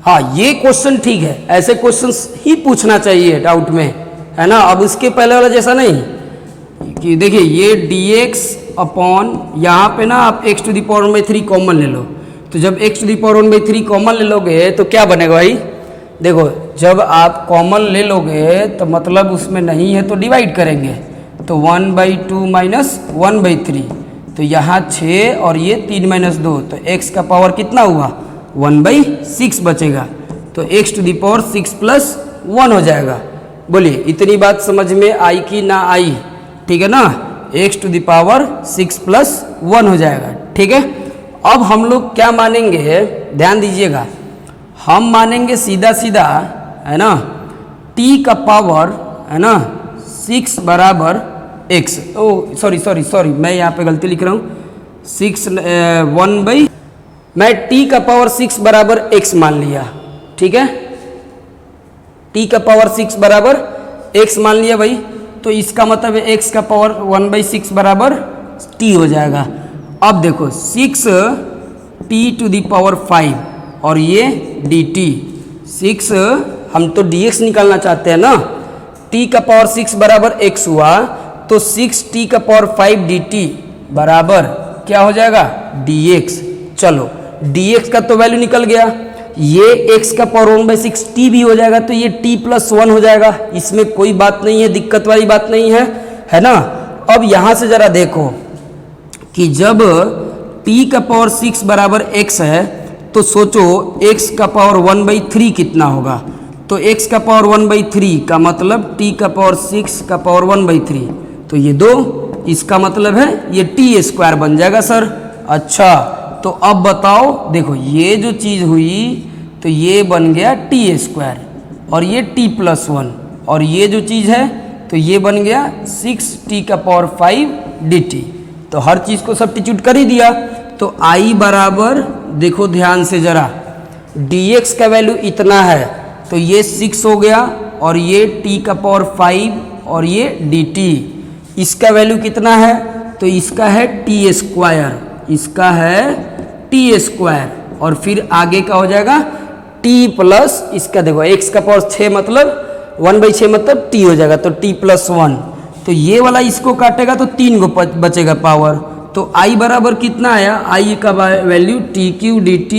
हाँ ये क्वेश्चन ठीक है, ऐसे क्वेश्चंस ही पूछना चाहिए डाउट में, है ना। अब उसके पहले वाला जैसा नहीं कि देखिए ये dx अपॉन, यहाँ पे ना आप x⁻⁻3 कॉमन ले लो, तो जब x⁻⁻3 कॉमन ले लोगे तो क्या बनेगा भाई, देखो जब आप कॉमन ले लोगे तो मतलब उसमें नहीं है तो डिवाइड करेंगे, तो 1/2 माइनस 1/3, तो यहाँ 6 और ये 3 माइनस 2, तो x का पावर कितना हुआ 1/6 बचेगा, तो x⁻6 प्लस 1 हो जाएगा। बोलिए इतनी बात समझ में आई कि ना आई, ठीक है ना। x⁻6 प्लस 1 हो जाएगा, ठीक है। अब हम लोग क्या मानेंगे, ध्यान दीजिएगा, हम मानेंगे सीधा सीधा, है ना, t का पावर, है ना, 6 बराबर x, ओ सॉरी मैं यहाँ पे गलती लिख रहा हूँ, 1/, मैं t का पावर 6 बराबर x मान लिया, ठीक है, t का पावर 6 बराबर x मान लिया भाई, तो इसका मतलब है x का पावर 1/6 बराबर t हो जाएगा। अब देखो 6t⁵ और ये dt, 6 हम तो dx निकालना चाहते हैं ना। t का पावर 6 बराबर x हुआ तो 6t का पावर 5 dt बराबर क्या हो जाएगा dx। चलो dx का तो वैल्यू निकल गया, ये x का पावर 1/6 t भी हो जाएगा तो ये t प्लस 1 हो जाएगा, इसमें कोई बात नहीं है, दिक्कत वाली बात नहीं है ना। अब यहाँ से जरा देखो कि जब t का पावर 6 बराबर x है तो सोचो x का पावर 1/3 कितना होगा। तो x का पावर 1/3 का मतलब t का पावर 6 का पावर 1/3, तो ये 2, इसका मतलब है ये t² बन जाएगा सर। अच्छा तो अब बताओ, देखो ये जो चीज़ हुई तो ये बन गया t² और ये t प्लस 1, और ये जो चीज़ है तो ये बन गया 6t का पावर 5 dt। तो हर चीज़ को सब्स्टिट्यूट कर ही दिया। तो I बराबर देखो ध्यान से जरा, dx का वैल्यू इतना है तो ये 6 हो गया और ये t का पावर 5 और ये dt, इसका वैल्यू कितना है तो इसका है t², इसका है t² और फिर आगे का हो जाएगा t प्लस इसका देखो x का पावर 6 मतलब 1/6 मतलब t हो जाएगा तो t प्लस 1, तो ये वाला इसको काटेगा तो 3 को बचेगा पावर। तो I बराबर कितना आया, I का value TQ dt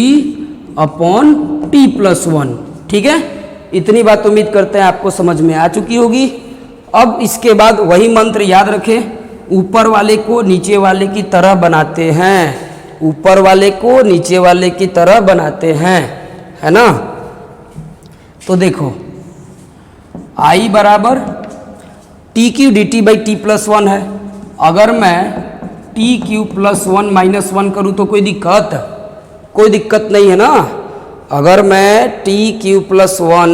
upon t plus 1। ठीक है, इतनी बात उम्मीद करते हैं आपको समझ में आ चुकी होगी। अब इसके बाद वही मंत्र याद रखें, ऊपर वाले को नीचे वाले की तरह बनाते हैं, ऊपर वाले को नीचे वाले की तरह बनाते हैं, है ना। तो देखो I बराबर TQ dt by t plus 1 है। अगर मैं TQ प्लस 1 माइनस 1 करूँ तो कोई दिक्कत नहीं है ना। अगर मैं TQ प्लस 1,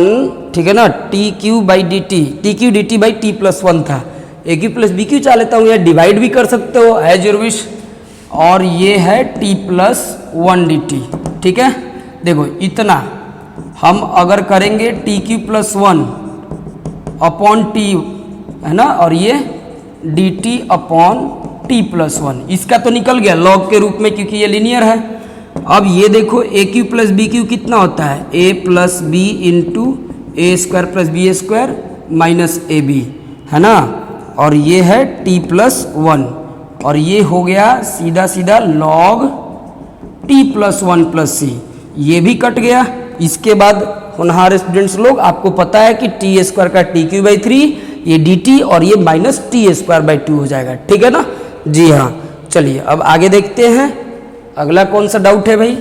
ठीक है ना, TQ by dt, TQ dt by t plus 1 था, AQ प्लस BQ चाह लेता हूँ, या डिवाइड भी कर सकते हो एज योर विश, और ये है t प्लस 1 dt। ठीक है, देखो इतना हम अगर करेंगे TQ प्लस 1 अपॉन t, है ना, और ये dt अपॉन t प्लस 1, इसका तो निकल गया लॉग के रूप में क्योंकि ये लीनियर है। अब ये देखो AQ प्लस BQ कितना होता है, a plus b into a² plus b² minus AB, है ना, और ये है t प्लस 1, और ये हो गया सीधा सीधा log t plus 1 plus c, ये भी कट गया। इसके बाद होनहार स्टूडेंट्स लोग, आपको पता है कि t² का TQ/3, ये dt और ये माइनस t²/2 हो जाएगा। ठीक है ना जी हाँ। चलिए अब आगे देखते हैं, अगला कौन सा डाउट है भाई।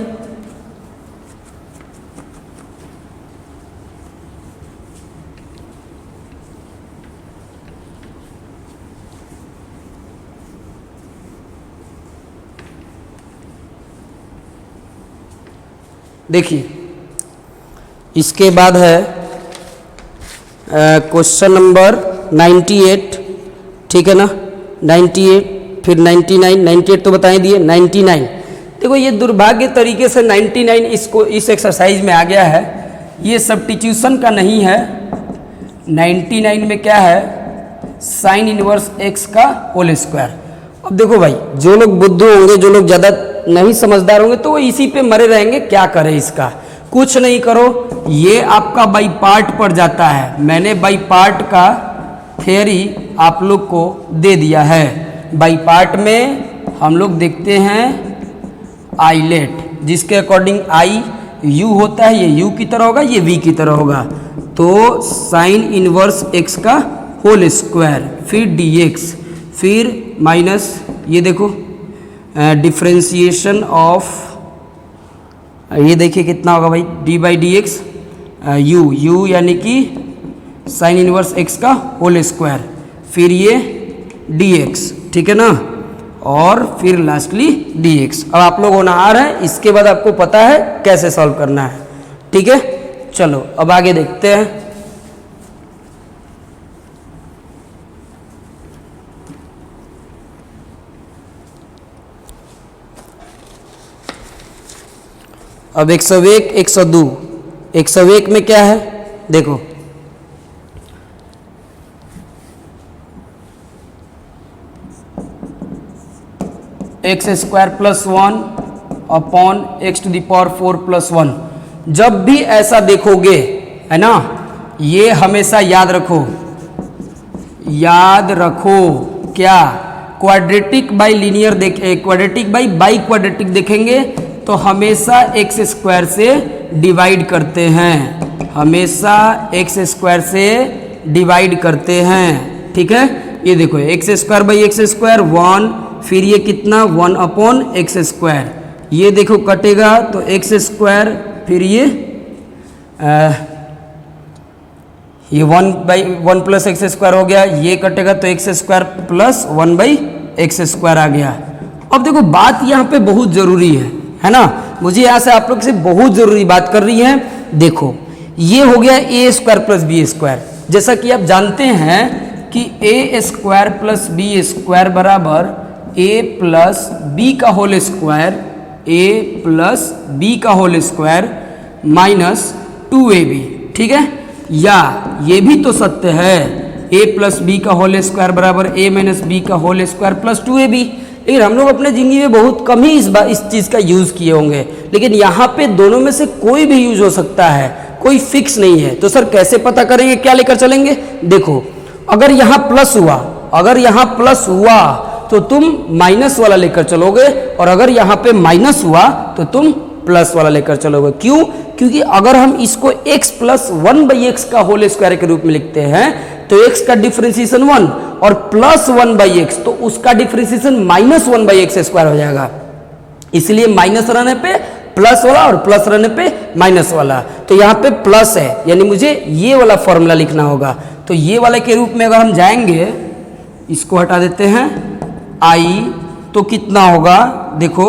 देखिए इसके बाद है क्वेश्चन नंबर 98, ठीक है ना, 98 फिर 99, 98 तो बता ही दिए, 99। देखो ये दुर्भाग्य तरीके से 99 इस एक्सरसाइज में आ गया है, ये सब्स्टिट्यूशन का नहीं है। 99 में क्या है, साइन इनवर्स x का होल स्क्वायर। अब देखो भाई, जो लोग बुद्धू होंगे, जो लोग ज़्यादा नहीं समझदार होंगे तो वो इसी पे मरे रहेंगे, क्या करें इसका, कुछ नहीं करो, ये आपका बाई पार्ट पड़ जाता है। मैंने बाई पार्ट का थ्योरी आप लोग को दे दिया है। बाई पार्ट में हम लोग देखते हैं आइलेट, जिसके अकॉर्डिंग आई यू होता है, ये यू की तरह होगा, ये वी की तरह होगा, तो साइन इनवर्स एक्स का होल स्क्वायर, फिर dx, फिर माइनस ये देखो डिफ्रेंशिएशन ऑफ, ये देखिए कितना होगा भाई, d by D x you यानी कि साइन इनवर्स x का होल स्क्वायर, फिर ये dx, ठीक है ना, और फिर लास्टली dx। अब आप लोग होनहार हैं, इसके बाद आपको पता है कैसे सॉल्व करना है। ठीक है, चलो अब आगे देखते हैं। अब 101, 102, 101 में क्या है देखो, x square plus 1 upon x to the power 4 plus 1। जब भी ऐसा देखोगे, है ना, ये हमेशा याद रखो, याद रखो क्या, क्वाड्रेटिक बाई लीनियर देखे, क्वाड्रेटिक बाई क्वाड्रेटिक देखेंगे तो हमेशा एक्स स्क्वायर से डिवाइड करते हैं, हमेशा एक्स स्क्वायर से डिवाइड करते हैं। ठीक है, ये देखो x square by x square 1, फिर ये कितना 1 अपॉन एक्स स्क्वायर, ये देखो कटेगा तो एक्स स्क्वायर, फिर ये 1 प्लस एक्स स्क्वायर हो गया, ये कटेगा तो x square plus 1 by x square आ गया। अब देखो बात यहाँ पे बहुत ज़रूरी है ना, मुझे यहाँ से आप लोग से बहुत ज़रूरी बात कर रही है। देखो ये हो गया ए स्क्वायर प्लस बी स्क्वायर, जैसा कि आप जानते हैं कि ए स्क्वायर प्लस बी स्क्वायर बराबर ए प्लस बी का होल स्क्वायर, ए प्लस बी का होल स्क्वायर माइनस 2ab। ठीक है, या ये भी तो सत्य है, a प्लस बी का होल स्क्वायर बराबर a माइनस बी का होल स्क्वायर प्लस 2ab। लेकिन हम लोग अपने जिंदगी में बहुत कम ही इस चीज़ का यूज़ किए होंगे, लेकिन यहाँ पे दोनों में से कोई भी यूज हो सकता है, कोई फिक्स नहीं है। तो सर कैसे पता करेंगे, क्या लेकर चलेंगे? देखो अगर यहाँ प्लस हुआ, अगर यहाँ प्लस हुआ तो तुम माइनस वाला लेकर चलोगे, और अगर यहाँ पे माइनस हुआ तो तुम प्लस वाला लेकर चलोगे। क्यों? क्योंकि अगर हम इसको x प्लस 1 बाई एक्स का होल स्क्वायर के रूप में लिखते हैं तो x का डिफरेंशिएशन 1 और प्लस 1 बाई एक्स तो उसका differentiation minus 1 by x square हो जाएगा। इसलिए माइनस रहने पे प्लस वाला और प्लस रहने पे माइनस वाला, तो यहाँ पे प्लस है यानी मुझे ये वाला फॉर्मूला लिखना होगा। तो ये वाले के रूप में अगर हम जाएंगे, इसको हटा देते हैं i, तो कितना होगा देखो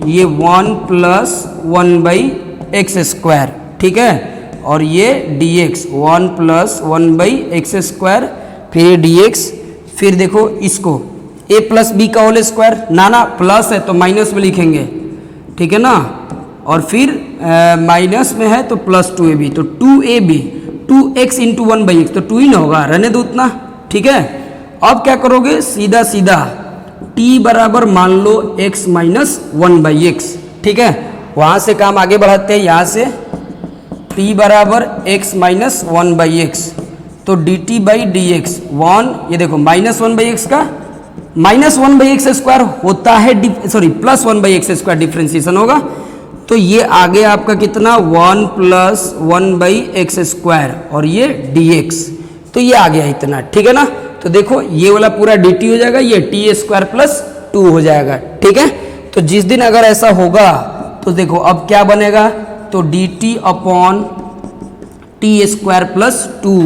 ये 1 प्लस 1 बाई एक्स स्क्वायर। ठीक है, और ये dx 1 plus 1 by x square, फिर dx, फिर देखो इसको a प्लस बी का होल स्क्वायर, ना प्लस है तो माइनस में लिखेंगे, ठीक है ना, और फिर माइनस में है तो प्लस 2ab, तो 2ab 2x into 1 by x, तो 2 ही ना होगा, रहने दो उतना। ठीक है, अब क्या करोगे, सीधा सीधा t बराबर मान लो x माइनस 1 बाई एक्स। ठीक है, वहाँ से काम आगे बढ़ाते हैं, यहाँ से t बराबर x माइनस 1 बाई एक्स, तो dt बाई डी एक्स 1, ये देखो माइनस 1 बाई एक्स का माइनस 1 बाई एक्स स्क्वायर होता है, sorry plus 1 by x square differentiation होगा, तो ये आगे आपका कितना 1 प्लस 1 बाई एक्स स्क्वायर और ये dx, तो ये आ गया इतना। ठीक है ना, तो देखो ये वाला पूरा dt हो जाएगा, ये t स्क्वायर प्लस 2 हो जाएगा। ठीक है, तो जिस दिन अगर ऐसा होगा तो देखो अब क्या बनेगा, तो dt upon T square plus 2,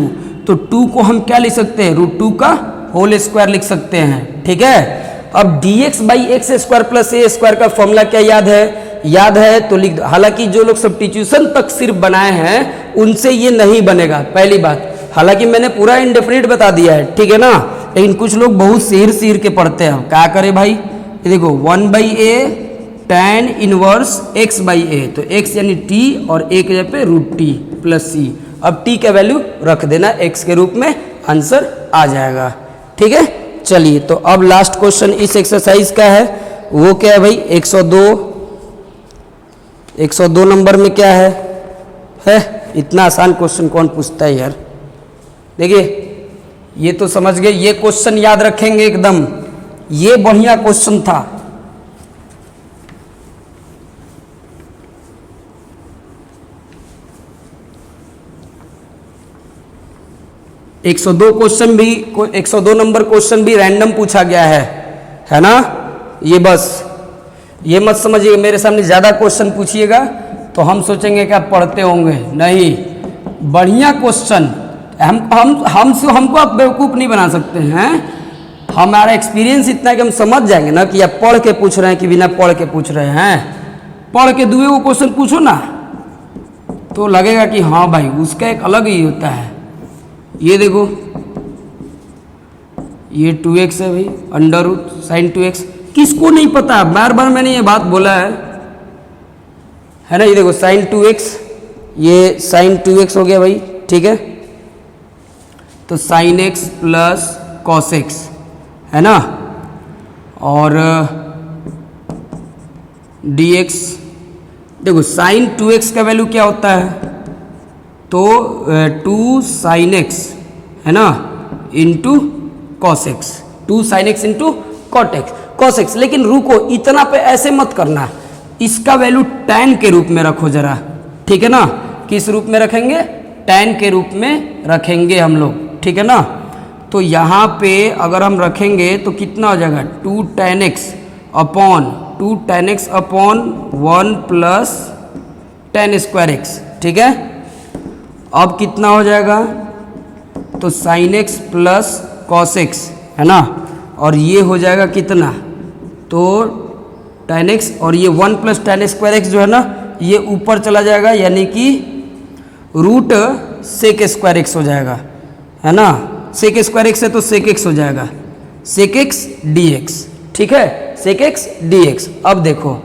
तो 2 को हम क्या लिख सकते हैं, √2 का होल स्क्वायर लिख सकते हैं। ठीक है, अब dx by x square plus A square का फॉर्मूला क्या याद है? याद है तो लिख दो। हालांकि जो लोग सब्स्टिट्यूशन तक सिर्फ बनाए हैं उनसे ये नहीं बनेगा, पहली बात। हालांकि मैंने पूरा इंडेफिनिट बता दिया है, ठीक है ना, लेकिन कुछ लोग बहुत सीर के पढ़ते हैं। क्या करें भाई, ये देखो 1 by a tan inverse x by a, तो x यानी t और a के जगह पे √t प्लस c। अब t का वैल्यू रख देना x के रूप में, आंसर आ जाएगा। ठीक है, चलिए तो अब लास्ट क्वेश्चन इस एक्सरसाइज का है, वो क्या है भाई, 102 नंबर में क्या है? इतना आसान क्वेश्चन कौन पूछता है यार। देखिए ये तो समझ गए, ये क्वेश्चन याद रखेंगे एकदम, ये बढ़िया क्वेश्चन था। एक 102 क्वेश्चन भी, 102 नंबर क्वेश्चन भी रैंडम पूछा गया है ना। ये बस ये मत समझिए मेरे सामने ज़्यादा क्वेश्चन पूछिएगा तो हम सोचेंगे कि आप पढ़ते होंगे, नहीं, बढ़िया क्वेश्चन। हमको आप बेवकूफ़ नहीं बना सकते हैं। हमारा एक्सपीरियंस इतना है कि हम समझ जाएंगे ना कि आप पढ़ के पूछ रहे हैं कि बिना पढ़ के पूछ रहे हैं। पढ़ के दुए वो क्वेश्चन पूछो ना तो लगेगा कि हाँ भाई उसका एक अलग ही होता है। ये देखो ये 2x है भाई, अंडर रूट साइन 2x, किसको नहीं पता, बार बार मैंने ये बात बोला है ना। ये देखो साइन 2x, ये साइन 2x हो गया भाई, ठीक है, तो sine x plus cos x है ना, और dx, देखो साइन 2x का वैल्यू क्या होता है, तो 2 sin x है ना into cos x, 2 sin x into cos x. लेकिन रुको, इतना पे ऐसे मत करना, इसका वैल्यू tan के रूप में रखो जरा, ठीक है ना। किस रूप में रखेंगे? tan के रूप में रखेंगे हम लोग, ठीक है ना। तो यहाँ पे अगर हम रखेंगे तो कितना हो जाएगा 2 tan x upon 1 plus tan square X, ठीक है। अब कितना हो जाएगा? तो sin x plus cos x है ना, और ये हो जाएगा कितना? तो tan x और ये 1 प्लस tan स्क्वायर एक्स जो है ना ये ऊपर चला जाएगा, यानी कि रूट सेक स्क्वायर एक्स हो जाएगा, है ना। सेक स्क्वायर एक्स है तो सेक एक्स हो जाएगा, सेक एक्स डी एक्स, ठीक है, सेक एक्स डी एक्स। अब देखो,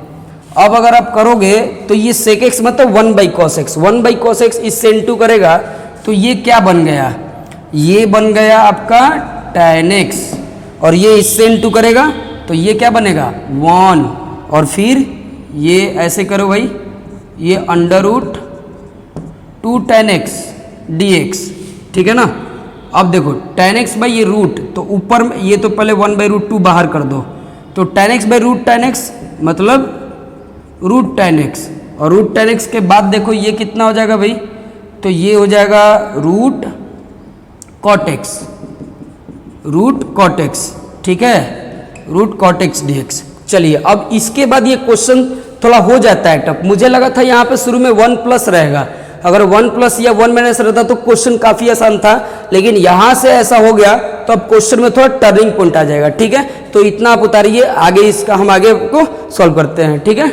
अब अगर आप करोगे तो ये सेक एक्स मतलब 1 by cos x, 1 by cos x इससे इंटू करेगा तो ये क्या बन गया? ये बन गया आपका tan x, और ये इससे इंटू करेगा तो ये क्या बनेगा 1, और फिर ये ऐसे करो भाई, ये under root 2 tan x dx, ठीक है ना। अब देखो tan x बाई ये रूट, तो ऊपर में ये तो पहले 1 बाई रूट 2 बाहर कर दो, तो tan x by root tan x मतलब रूट tan x, और रूट tan x के बाद देखो ये कितना हो जाएगा भाई? तो ये हो जाएगा रूट cot x, ठीक है, रूट cot x dx। चलिए अब इसके बाद ये क्वेश्चन थोड़ा हो जाता है टफ। मुझे लगा था यहाँ पे शुरू में 1 प्लस रहेगा, अगर 1 प्लस या 1 माइनस रहता तो क्वेश्चन काफ़ी आसान था, लेकिन यहाँ से ऐसा हो गया तो अब क्वेश्चन में थोड़ा टर्निंग पॉइंट आ जाएगा, ठीक है। तो इतना आप उतारिए, आगे इसका हम आगे को सॉल्व करते हैं, ठीक है।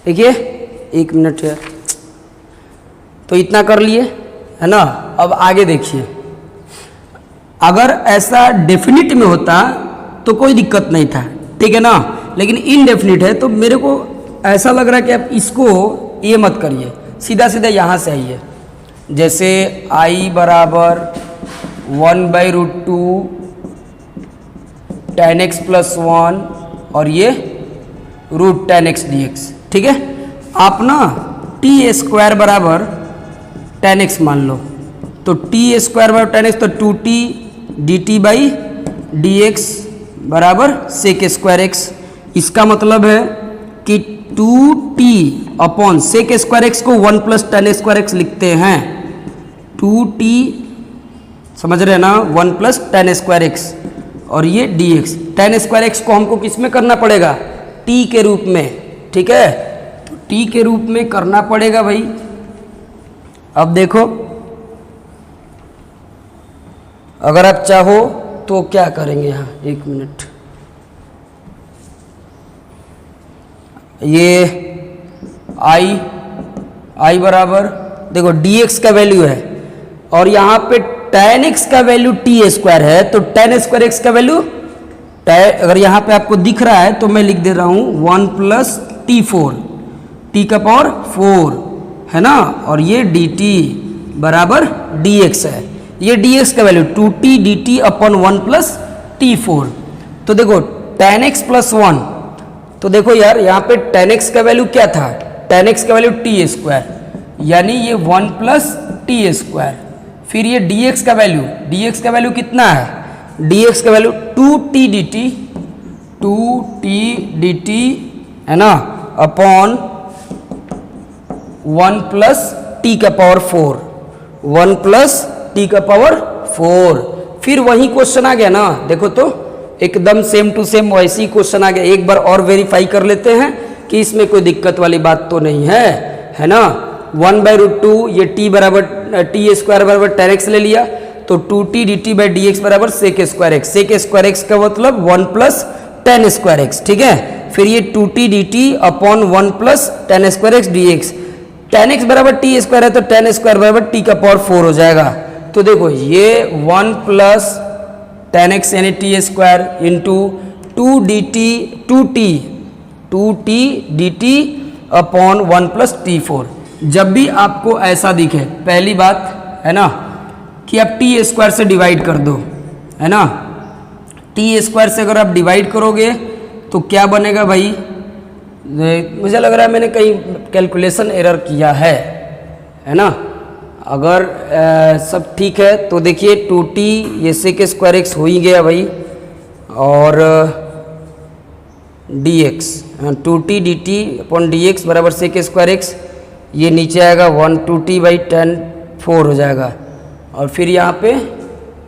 देखिए 1 मिनट यार, तो इतना कर लिए है ना। अब आगे देखिए, अगर ऐसा डेफिनिट में होता तो कोई दिक्कत नहीं था, ठीक है ना, लेकिन इनडेफिनिट है तो मेरे को ऐसा लग रहा है कि आप इसको ये मत करिए, सीधा सीधा यहाँ से आइए। जैसे i बराबर 1 by root 2 tan x plus 1 और ये रूट tan x dx, ठीक है। आप ना t स्क्वायर बराबर tan x मान लो, तो t स्क्वायर बराबर tan x तो 2t dt बाई dx बराबर सेक स्क्वायर एक्स। इसका मतलब है कि 2t upon sec square x को 1 प्लस tan स्क्वायर एक्स लिखते हैं, 2t समझ रहे हैं ना, 1 प्लस tan स्क्वायर एक्स और ये dx। tan स्क्वायर एक्स को हमको किस में करना पड़ेगा? t के रूप में, ठीक है, तो t के रूप में करना पड़ेगा भाई। अब देखो, अगर आप चाहो तो क्या करेंगे यहाँ, 1 मिनट, ये i बराबर देखो dx का वैल्यू है और यहाँ पे tan x का वैल्यू t स्क्वायर है, तो tan स्क्वायर x का वैल्यू अगर यहाँ पे आपको दिख रहा है तो मैं लिख दे रहा हूँ 1 प्लस t4, t का पावर 4 है ना, और ये dt बराबर dx है। ये dx का value 2t dt upon 1 plus t4। तो देखो tan x प्लस 1, तो देखो यार यहाँ पे tan x का वैल्यू क्या था? tan x का वैल्यू t स्क्वायर, यानी ये 1 प्लस t स्क्वायर। फिर ये dx का वैल्यू कितना है? dx का वैल्यू 2t dt है ना, अपॉन 1 प्लस t का पावर 4, 1 प्लस t का पावर 4। फिर वही क्वेश्चन आ गया ना, देखो तो एकदम सेम टू सेम वैसी क्वेश्चन आ गया। एक बार और वेरीफाई कर लेते हैं कि इसमें कोई दिक्कत वाली बात तो नहीं है ना। 1 बाई रूट 2, ये t बराबर t स्क्वायर बराबर tan x ले लिया, तो 2t dt बाई dx बराबर sec square x. Sec square x का मतलब 1 प्लस tan स्क्वायर एक्स, ठीक है। फिर ये 2t dt upon 1 plus tan square x dx। tan x बराबर t स्क्वायर है तो tan स्क्वायर बराबर t का पावर 4 हो जाएगा। तो देखो ये 1 प्लस tan x यानी t square into 2t dt upon 1 plus t4। जब भी आपको ऐसा दिखे, पहली बात है ना कि आप t स्क्वायर से डिवाइड कर दो, है ना। t स्क्वायर से अगर आप डिवाइड करोगे तो क्या बनेगा भाई? मुझे लग रहा है मैंने कहीं कैलकुलेशन एरर किया है ना। अगर सब ठीक है तो देखिए 2t ये सेक स्क्वायर एक्स हो ही गया भाई, और dx 2t dt upon dx बराबर सेक स्क्वायर एक्स, ये नीचे आएगा 1 2t बाई 10 4 हो जाएगा, और फिर यहाँ पे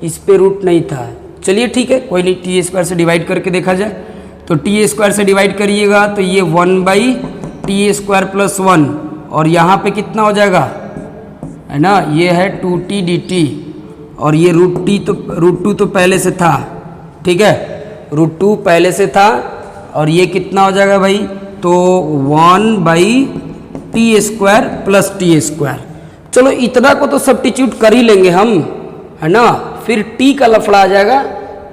इस पे रूट नहीं था। चलिए ठीक है, कोई नहीं, टी स्क्वायर से डिवाइड करके देखा जाए। तो टी स्क्वायर से डिवाइड करिएगा तो ये 1 बाई टी स्क्वायर प्लस 1, और यहाँ पे कितना हो जाएगा है ना, ये है 2t dt, और ये रूट टू तो पहले से था, ठीक है, रूट 2 पहले से था, और ये कितना हो जाएगा भाई, तो 1 by T square plus T square. चलो इतना को तो सब्स्टिट्यूट कर ही लेंगे हम, है ना। फिर टी का लफड़ा आ जाएगा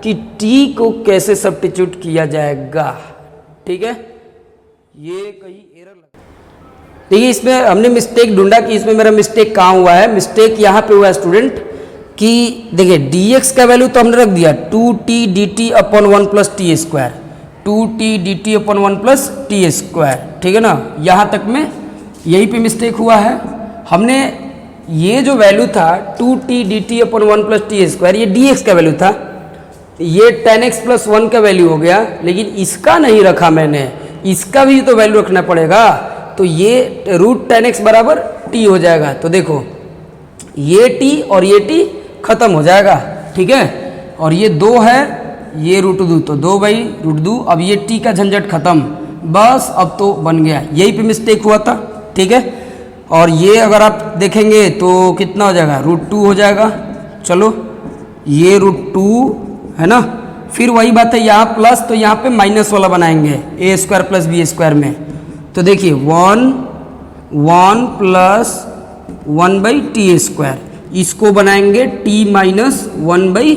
कि टी को कैसे सब्स्टिट्यूट किया जाएगा, ठीक है। ये कहीं एरर देखिए, इसमें हमने मिस्टेक ढूंढा कि इसमें मेरा मिस्टेक कहाँ हुआ है। मिस्टेक यहाँ पे हुआ है स्टूडेंट कि देखिए dx का वैल्यू तो हमने रख दिया 2t dt upon 1 plus T square, 2t dt upon 1 plus T square, ठीक है ना। यहाँ तक में यही पे मिस्टेक हुआ है। हमने ये जो वैल्यू था 2t dt upon 1 plus T square, ये dx का वैल्यू था, ये 10x प्लस 1 का वैल्यू हो गया, लेकिन इसका नहीं रखा मैंने, इसका भी तो वैल्यू रखना पड़ेगा। तो ये रूट 10x बराबर t हो जाएगा। तो देखो ये t और ये t खत्म हो जाएगा, ठीक है, और ये 2 है, ये रूट 2 तो 2 बाई रूट 2, अब ये t का झंझट खत्म, बस अब तो बन गया। यही पे मिस्टेक हुआ था, ठीक है। और ये अगर आप देखेंगे तो कितना हो जाएगा, रूट 2 हो जाएगा। चलो ये रूट 2 है ना, फिर वही बात है, यहाँ प्लस तो यहाँ पे माइनस वाला बनाएंगे ए स्क्वायर प्लस बी स्क्वायर में। तो देखिए 1 प्लस 1 बाई टी स्क्वायर, इसको बनाएंगे t माइनस 1 बाई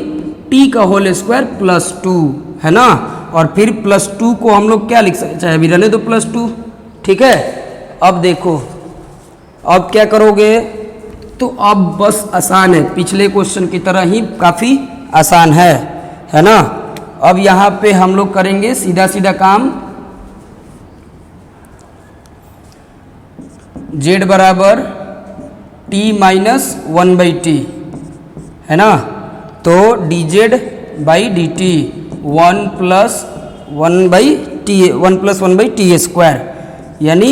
टी का होल स्क्वायर प्लस 2, है ना। और फिर प्लस 2 को हम लोग क्या लिख सकते, चाहे अभी रहने दो प्लस 2, ठीक है। अब देखो अब क्या करोगे, तो अब बस आसान है, पिछले क्वेश्चन की तरह ही काफ़ी आसान है ना। अब यहाँ पे हम लोग करेंगे सीधा सीधा काम, z बराबर t माइनस 1 बाई टी, है ना। तो dz by D T 1 plus 1 by T square, यानी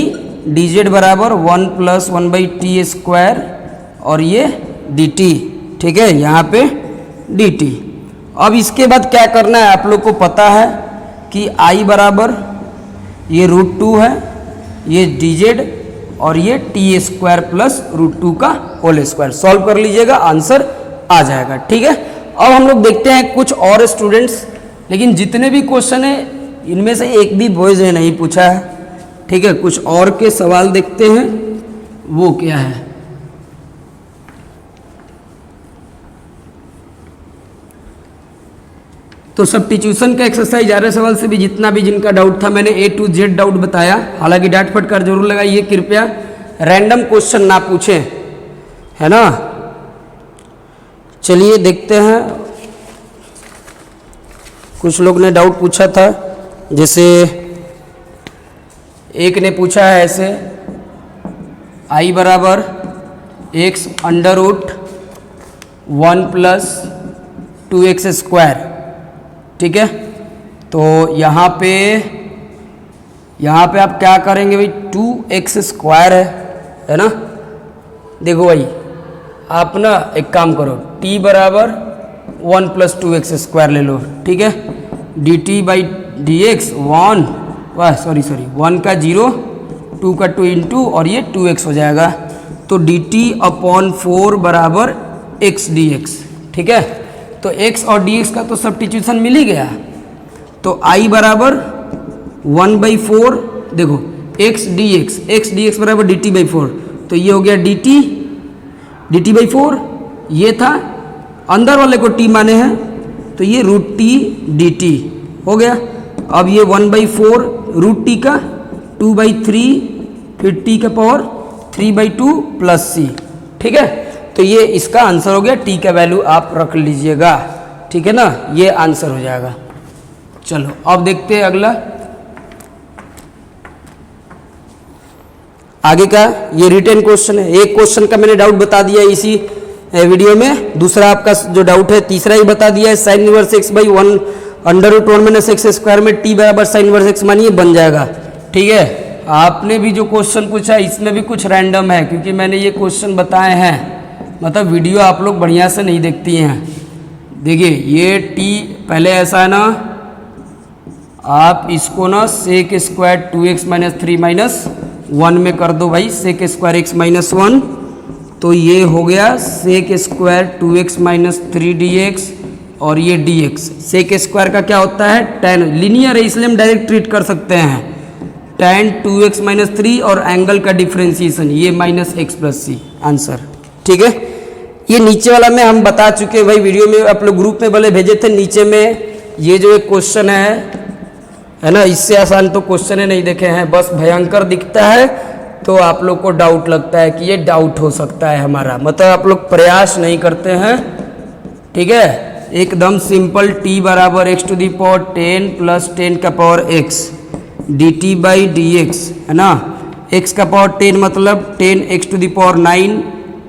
dz बराबर 1 प्लस 1 बाई टी स्क्वायर, और ये dt, ठीक है, यहाँ पे dt। अब इसके बाद क्या करना है, आप लोग को पता है कि i बराबर ये रूट 2 है, ये dz और ये टी स्क्वायर प्लस रूट 2 का होल स्क्वायर। सॉल्व कर लीजिएगा, आंसर आ जाएगा, ठीक है। अब हम लोग देखते हैं कुछ और स्टूडेंट्स, लेकिन जितने भी क्वेश्चन है इनमें से एक भी बॉयज ने नहीं पूछा है, ठीक है। कुछ और के सवाल देखते हैं, वो क्या है। तो सब्स्टिट्यूशन का एक्सरसाइज 11 सवाल से भी जितना भी जिनका डाउट था मैंने A to Z डाउट बताया। हालांकि डांट फटकार जरूर लगाइए, कृपया रैंडम क्वेश्चन ना पूछें, है ना। चलिए देखते हैं, कुछ लोग ने डाउट पूछा था, जैसे एक ने पूछा है ऐसे, i बराबर x under root 1 plus 2x square, ठीक है। तो यहाँ पे आप क्या करेंगे भाई, 2x स्क्वायर है ना। देखो भाई आप ना एक काम करो, t बराबर 1 प्लस 2x स्क्वायर ले लो, ठीक है। dt बाई डी एक्स 1 का 0, 2 का 2 इंटू, और ये 2x हो जाएगा। तो dt अपॉन 4 बराबर x dx, ठीक है। तो x और dx का तो सब्स्टिट्यूशन मिल ही गया। तो i बराबर 1 बाई 4, देखो x dx बराबर dt बाई 4, तो ये हो गया dt बाई 4, ये था अंदर वाले को t माने हैं, तो ये रूट t dt हो गया। अब ये 1 बाई 4 रूट t का 2 बाई 3, फिर t का पावर 3 बाई 2 प्लस c, ठीक है। तो ये इसका आंसर हो गया, t का वैल्यू आप रख लीजिएगा, ठीक है ना, ये आंसर हो जाएगा। चलो अब देखते हैं अगला। आगे का ये रिटेन क्वेश्चन है। एक क्वेश्चन का मैंने डाउट बता दिया इसी वीडियो में, दूसरा आपका जो डाउट है तीसरा ही बता दिया है। Sine inverse x by 1 under root 1 minus x square में टी बराबर साइन इनवर्स एक्स मानिए बन जाएगा। ठीक है, आपने भी जो क्वेश्चन पूछा इसमें भी कुछ रैंडम है, क्योंकि मैंने ये क्वेश्चन बताए हैं, मतलब वीडियो आप लोग बढ़िया से नहीं देखती हैं। देखिए ये टी पहले ऐसा है ना, आप इसको ना sec square 2x minus 3 minus 1 में कर दो भाई, सेक स्क्वायर x माइनस 1, तो ये हो गया sec square 2x minus 3 dx और ये dx। सेक स्क्वायर का क्या होता है, tan, लीनियर है इसलिए हम डायरेक्ट ट्रीट कर सकते हैं। tan 2x माइनस 3 और एंगल का डिफ्रेंसिएशन ये minus x plus c answer. ठीक है, ये नीचे वाला में हम बता चुके हैं भाई, वीडियो में आप लोग ग्रुप में भले भेजे थे। नीचे में ये जो एक क्वेश्चन है ना, इससे आसान तो क्वेश्चन ही नहीं देखे हैं, बस भयंकर दिखता है तो आप लोग को डाउट लगता है कि ये डाउट हो सकता है हमारा, मतलब आप लोग प्रयास नहीं करते हैं। ठीक है, एकदम सिंपल, t बराबर x to the power 10 plus 10 का power x dt by dx है ना। x का पावर 10 मतलब 10 x to the power 9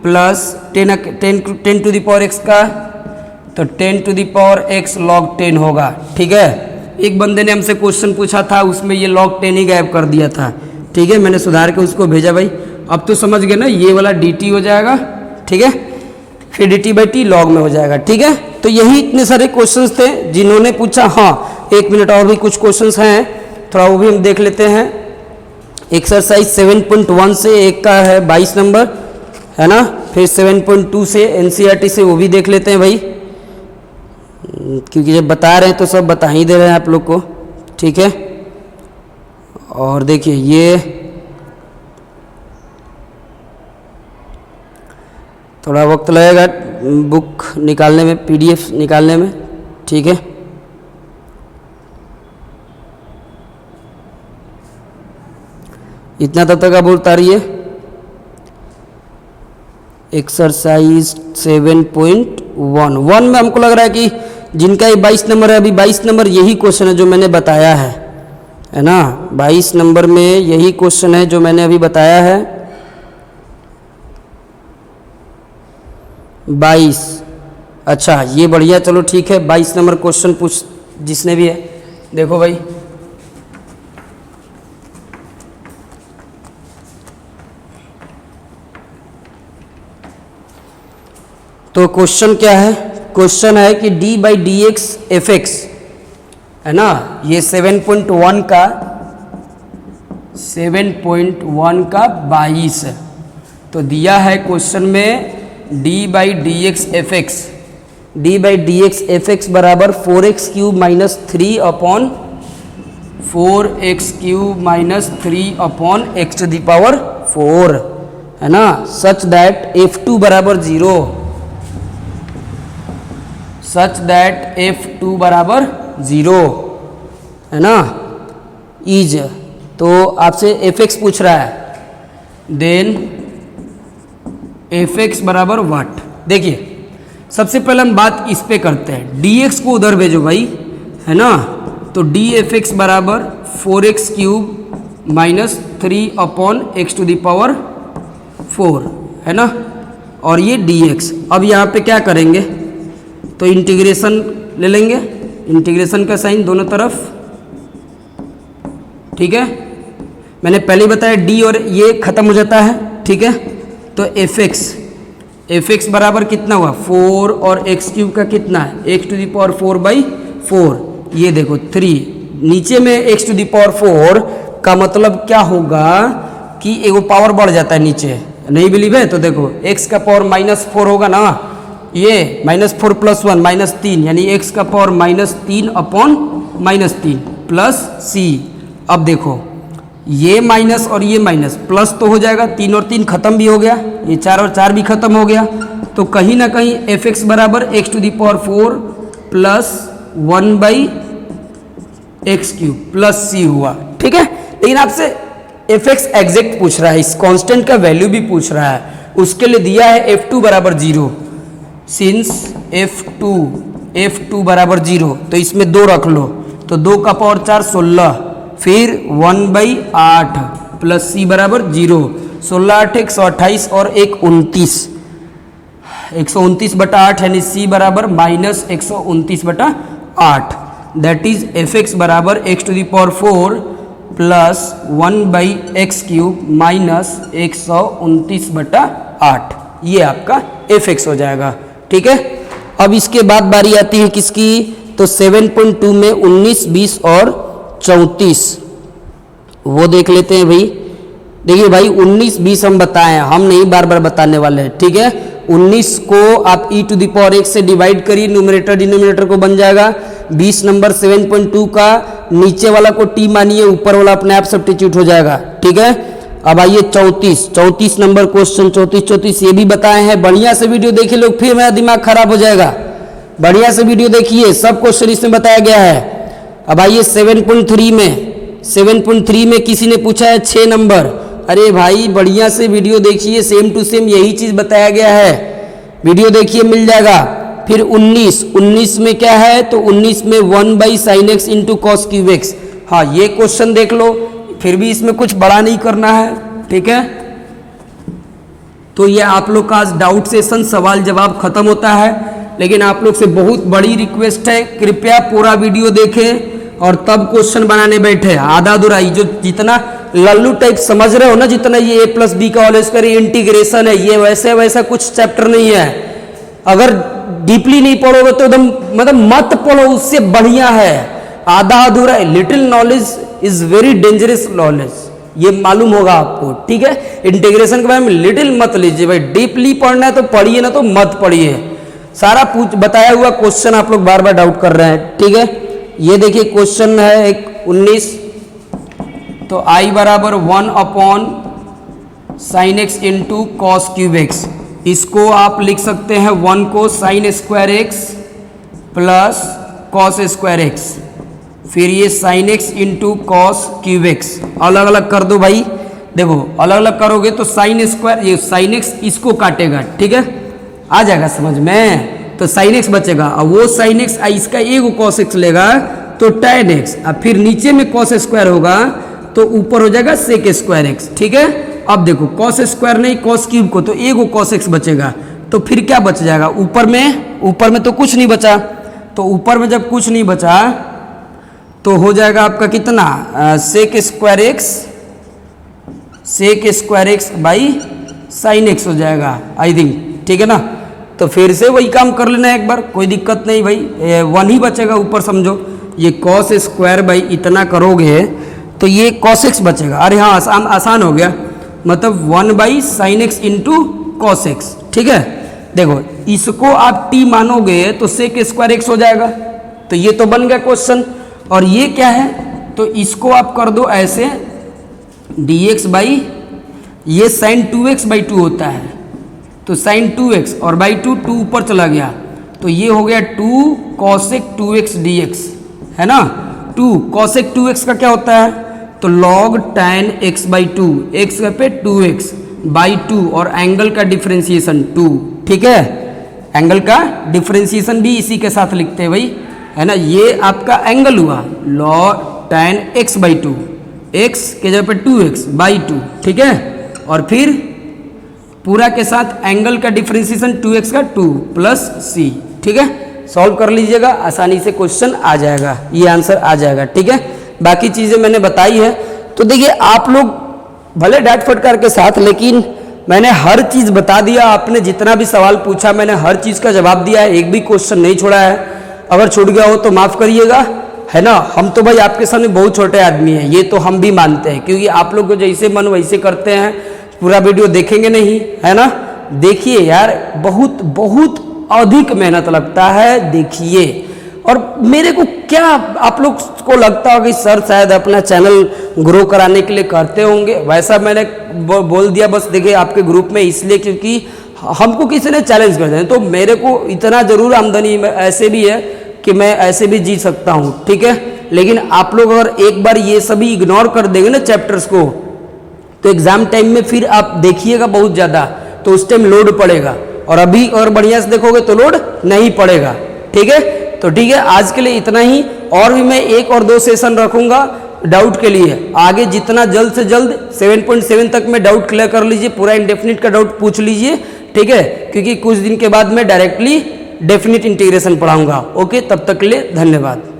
plus 10 to the power x का, तो 10 to the power x log 10 होगा। ठीक है, एक बंदे ने हमसे क्वेश्चन पूछा था, उसमें ये log 10 ही गायब कर दिया था। ठीक है, मैंने सुधार के उसको भेजा भाई। अब तो समझ गए ना, ये वाला dt हो जाएगा। ठीक है, फिर dt बाई टी लॉग में हो जाएगा। ठीक है, तो यही इतने सारे क्वेश्चंस थे जिन्होंने पूछा। हाँ, 1 मिनट और भी कुछ क्वेश्चंस हैं, थोड़ा वो भी हम देख लेते हैं। एक्सरसाइज 7.1 से एक का है 22 नंबर है ना, फिर 7.2 से एनसीईआरटी से वो भी देख लेते हैं भाई, क्योंकि जब बता रहे हैं तो सब बता ही दे रहे हैं आप लोग को। ठीक है, और देखिए ये थोड़ा वक्त लगेगा बुक निकालने में, पीडीएफ निकालने में। ठीक है, इतना तब तक आप उतार रही है। एक्सरसाइज 7.1 में हमको लग रहा है कि जिनका ये 22 नंबर है, अभी 22 नंबर यही क्वेश्चन है जो मैंने बताया है ना। 22 नंबर में यही क्वेश्चन है जो मैंने अभी बताया है। 22, अच्छा ये बढ़िया, चलो ठीक है। 22 नंबर क्वेश्चन पूछ जिसने भी है, देखो भाई तो क्वेश्चन क्या है, क्वेश्चन है कि d by D x f x है ना, ये 7.1 का 22 है। तो दिया है क्वेश्चन में d by D x f x, d by D x f x बराबर 4x cube minus 3 upon 4x cube minus 3 upon x to the power 4 है ना, सच दैट f2 बराबर 0, सच दैट f2 बराबर 0 है ना, is, तो आपसे fx पूछ रहा है, देन fx बराबर व्हाट। देखिए सबसे पहले हम बात इस पे करते हैं, dx को उधर भेजो भाई है ना, तो dfx बराबर 4x cube minus 3 upon x to the power 4 है ना, और ये dx। अब यहाँ पे क्या करेंगे, तो इंटीग्रेशन ले लेंगे, इंटीग्रेशन का साइन दोनों तरफ। ठीक है, मैंने पहले ही बताया d और ये खत्म हो जाता है। ठीक है, तो fx बराबर कितना हुआ 4 और x क्यूब का कितना है x to the power 4 by 4, ये देखो 3, नीचे में x टू दी पावर 4 का मतलब क्या होगा कि एगो पावर बढ़ जाता है नीचे, नहीं बिलीव है तो देखो x का पावर -4 होगा ना, ये -4 + 1 -3, यानी x का पावर -3 अपॉन -3 प्लस c। अब देखो ये माइनस और ये माइनस प्लस तो हो जाएगा, 3 और 3 खत्म भी हो गया, ये 4 और 4 भी खत्म हो गया, तो कहीं ना कहीं fx बराबर x to the power 4 plus 1 by x cube plus c हुआ। ठीक है, लेकिन आपसे fx एग्जैक्ट पूछ रहा है, इस कांस्टेंट का वैल्यू भी पूछ रहा है, उसके लिए दिया है f2 बराबर 0, सिंस f2 बराबर 0, तो इसमें 2 रख लो, तो 2 का पावर 4 16, फिर 1/8 प्लस c बराबर 0, 16 8 128 और 1 29, 129/8 यानी सी बराबर minus 129/8, that is F x बराबर x⁴ प्लस 1/x³ माइनस 129/8, ये आपका एफ एक्स हो जाएगा। ठीक है, अब इसके बाद बारी आती है किसकी, तो 7.2 में 19, 20 और 34 वो देख लेते हैं भाई। देखिए भाई 19, 20 हम बताएं, हम नहीं बार बार बताने वाले हैं। ठीक है, 19 को आप e⁴ से डिवाइड करिए, न्यूमरेटर डिनोमिनेटर को बन जाएगा। 20 नंबर 7.2 का नीचे वाला को t मानिए, ऊपर वाला अपने आप सब्स्टिट्यूट हो जाएगा। ठीक है, अब आइए 34 नंबर क्वेश्चन, 34 ये भी बताए हैं। बढ़िया से वीडियो देखिए लोग, फिर मेरा दिमाग खराब हो जाएगा। बढ़िया से वीडियो देखिए, सब क्वेश्चन इसमें बताया गया है। अब आइए 7.3 में किसी ने पूछा है 6 नंबर। अरे भाई बढ़िया से वीडियो देखिए, सेम टू सेम यही चीज बताया गया है, वीडियो देखिए मिल जाएगा। फिर 19 में क्या है, तो 19 में 1/sin x into cos cube x. हाँ ये क्वेश्चन देख लो, फिर भी इसमें कुछ बड़ा नहीं करना है। ठीक है, तो ये आप लोग का आज डाउट सेशन सवाल जवाब खत्म होता है, लेकिन आप लोग से बहुत बड़ी रिक्वेस्ट है, कृपया पूरा वीडियो देखें और तब क्वेश्चन बनाने बैठे। आधा दुराई जो जितना लल्लू टाइप समझ रहे हो ना, जितना ये a+b का होल स्क्वायर इंटीग्रेशन है, ये वैसे वैसा कुछ चैप्टर नहीं है। अगर डीपली नहीं पढ़ोगे तो एकदम मतलब मत पढ़ो, उससे बढ़िया है। आधा अधूरा, little knowledge is very dangerous knowledge, ये मालूम होगा आपको। ठीक है, इंटीग्रेशन के बारे में लिटिल मत लीजिए भाई, डीपली पढ़ना है तो पढ़िए, ना तो मत पढ़िए। सारा बताया हुआ क्वेश्चन आप लोग बार बार डाउट कर रहे हैं। ठीक है, ये देखिए क्वेश्चन है एक 19, तो i बराबर 1/sin x into cos cube x. इसको आप लिख सकते हैं 1 को sin square x plus cos square x, फिर ये sin x into cos cube x. अलग अलग कर दो भाई, देखो अलग अलग करोगे तो sin स्क्वायर, ये sin x इसको काटेगा। ठीक है, आ जाएगा समझ में, तो sin x बचेगा, और वो sin x इसका एक cos x लेगा तो tan x, अब फिर नीचे में cos स्क्वायर होगा तो ऊपर हो जाएगा sec स्क्वायर x। ठीक है, अब देखो cos स्क्वायर नहीं cos क्यूब को, तो एक cos x बचेगा, तो फिर क्या बच जाएगा ऊपर में तो कुछ नहीं बचा, तो ऊपर में जब कुछ नहीं बचा तो हो जाएगा आपका कितना, sec square x by sin x हो जाएगा आई थिंक। ठीक है ना, तो फिर से वही काम कर लेना एक बार, कोई दिक्कत नहीं भाई, 1 ही बचेगा ऊपर। समझो ये cos स्क्वायर बाई इतना करोगे तो ये cos x बचेगा। अरे हाँ आसान हो गया, मतलब 1/sin x into cos x. ठीक है, देखो इसको आप t मानोगे तो sec स्क्वायर x हो जाएगा, तो ये तो बन गया क्वेश्चन। और ये क्या है, तो इसको आप कर दो ऐसे dx बाई, ये sin 2x/2 होता है, तो sin 2x और बाई 2 ऊपर चला गया, तो ये हो गया 2 cosec 2x dx, है ना। 2 cosec 2x का क्या होता है, तो log tan x/2, x पे 2x बाई 2 और एंगल का डिफरेंशिएशन 2। ठीक है, एंगल का डिफरेंशिएशन भी इसी के साथ लिखते हैं भाई, है ना। ये आपका एंगल हुआ log tan x/2, x के जगह पे 2x बाई 2। ठीक है, और फिर पूरा के साथ एंगल का डिफरेंशिएशन 2x का 2 प्लस c। ठीक है, सॉल्व कर लीजिएगा, आसानी से क्वेश्चन आ जाएगा, ये आंसर आ जाएगा। ठीक है, बाकी चीज़ें मैंने बताई है। तो देखिए आप लोग भले डांट फटकार के साथ, लेकिन मैंने हर चीज़ बता दिया। आपने जितना भी सवाल पूछा मैंने हर चीज़ का जवाब दिया है, एक भी क्वेश्चन नहीं छोड़ा है। अगर छूट गया हो तो माफ़ करिएगा, है ना। हम तो भाई आपके सामने बहुत छोटे आदमी हैं, ये तो हम भी मानते हैं, क्योंकि आप लोग को जैसे मन वैसे करते हैं। पूरा वीडियो देखेंगे नहीं, है ना। देखिए यार, बहुत बहुत अधिक मेहनत लगता है, देखिए। और मेरे को क्या आप लोग को लगता होगा कि सर शायद अपना चैनल ग्रो कराने के लिए करते होंगे, वैसा मैंने बोल दिया बस। देखिए आपके ग्रुप में इसलिए क्योंकि हमको किसी ने चैलेंज कर दिया, तो मेरे को इतना ज़रूर आमदनी ऐसे भी है कि मैं ऐसे भी जी सकता हूँ। ठीक है, लेकिन आप लोग अगर एक बार ये सभी इग्नोर कर देंगे ना चैप्टर्स को, तो एग्जाम टाइम में फिर आप देखिएगा बहुत ज़्यादा, तो उस टाइम लोड पड़ेगा। और अभी अगर बढ़िया से देखोगे तो लोड नहीं पड़ेगा। ठीक है, तो ठीक है, आज के लिए इतना ही। और भी मैं 1 और 2 सेशन रखूंगा, डाउट के लिए आगे जितना जल्द से जल्द 7.7 तक में डाउट क्लियर कर लीजिए, पूरा इंडेफिनिट का डाउट पूछ लीजिए, ठीक है, क्योंकि कुछ दिन के बाद मैं डायरेक्टली डेफिनिट इंटीग्रेशन पढ़ाऊंगा। ओके, तब तक के लिए धन्यवाद।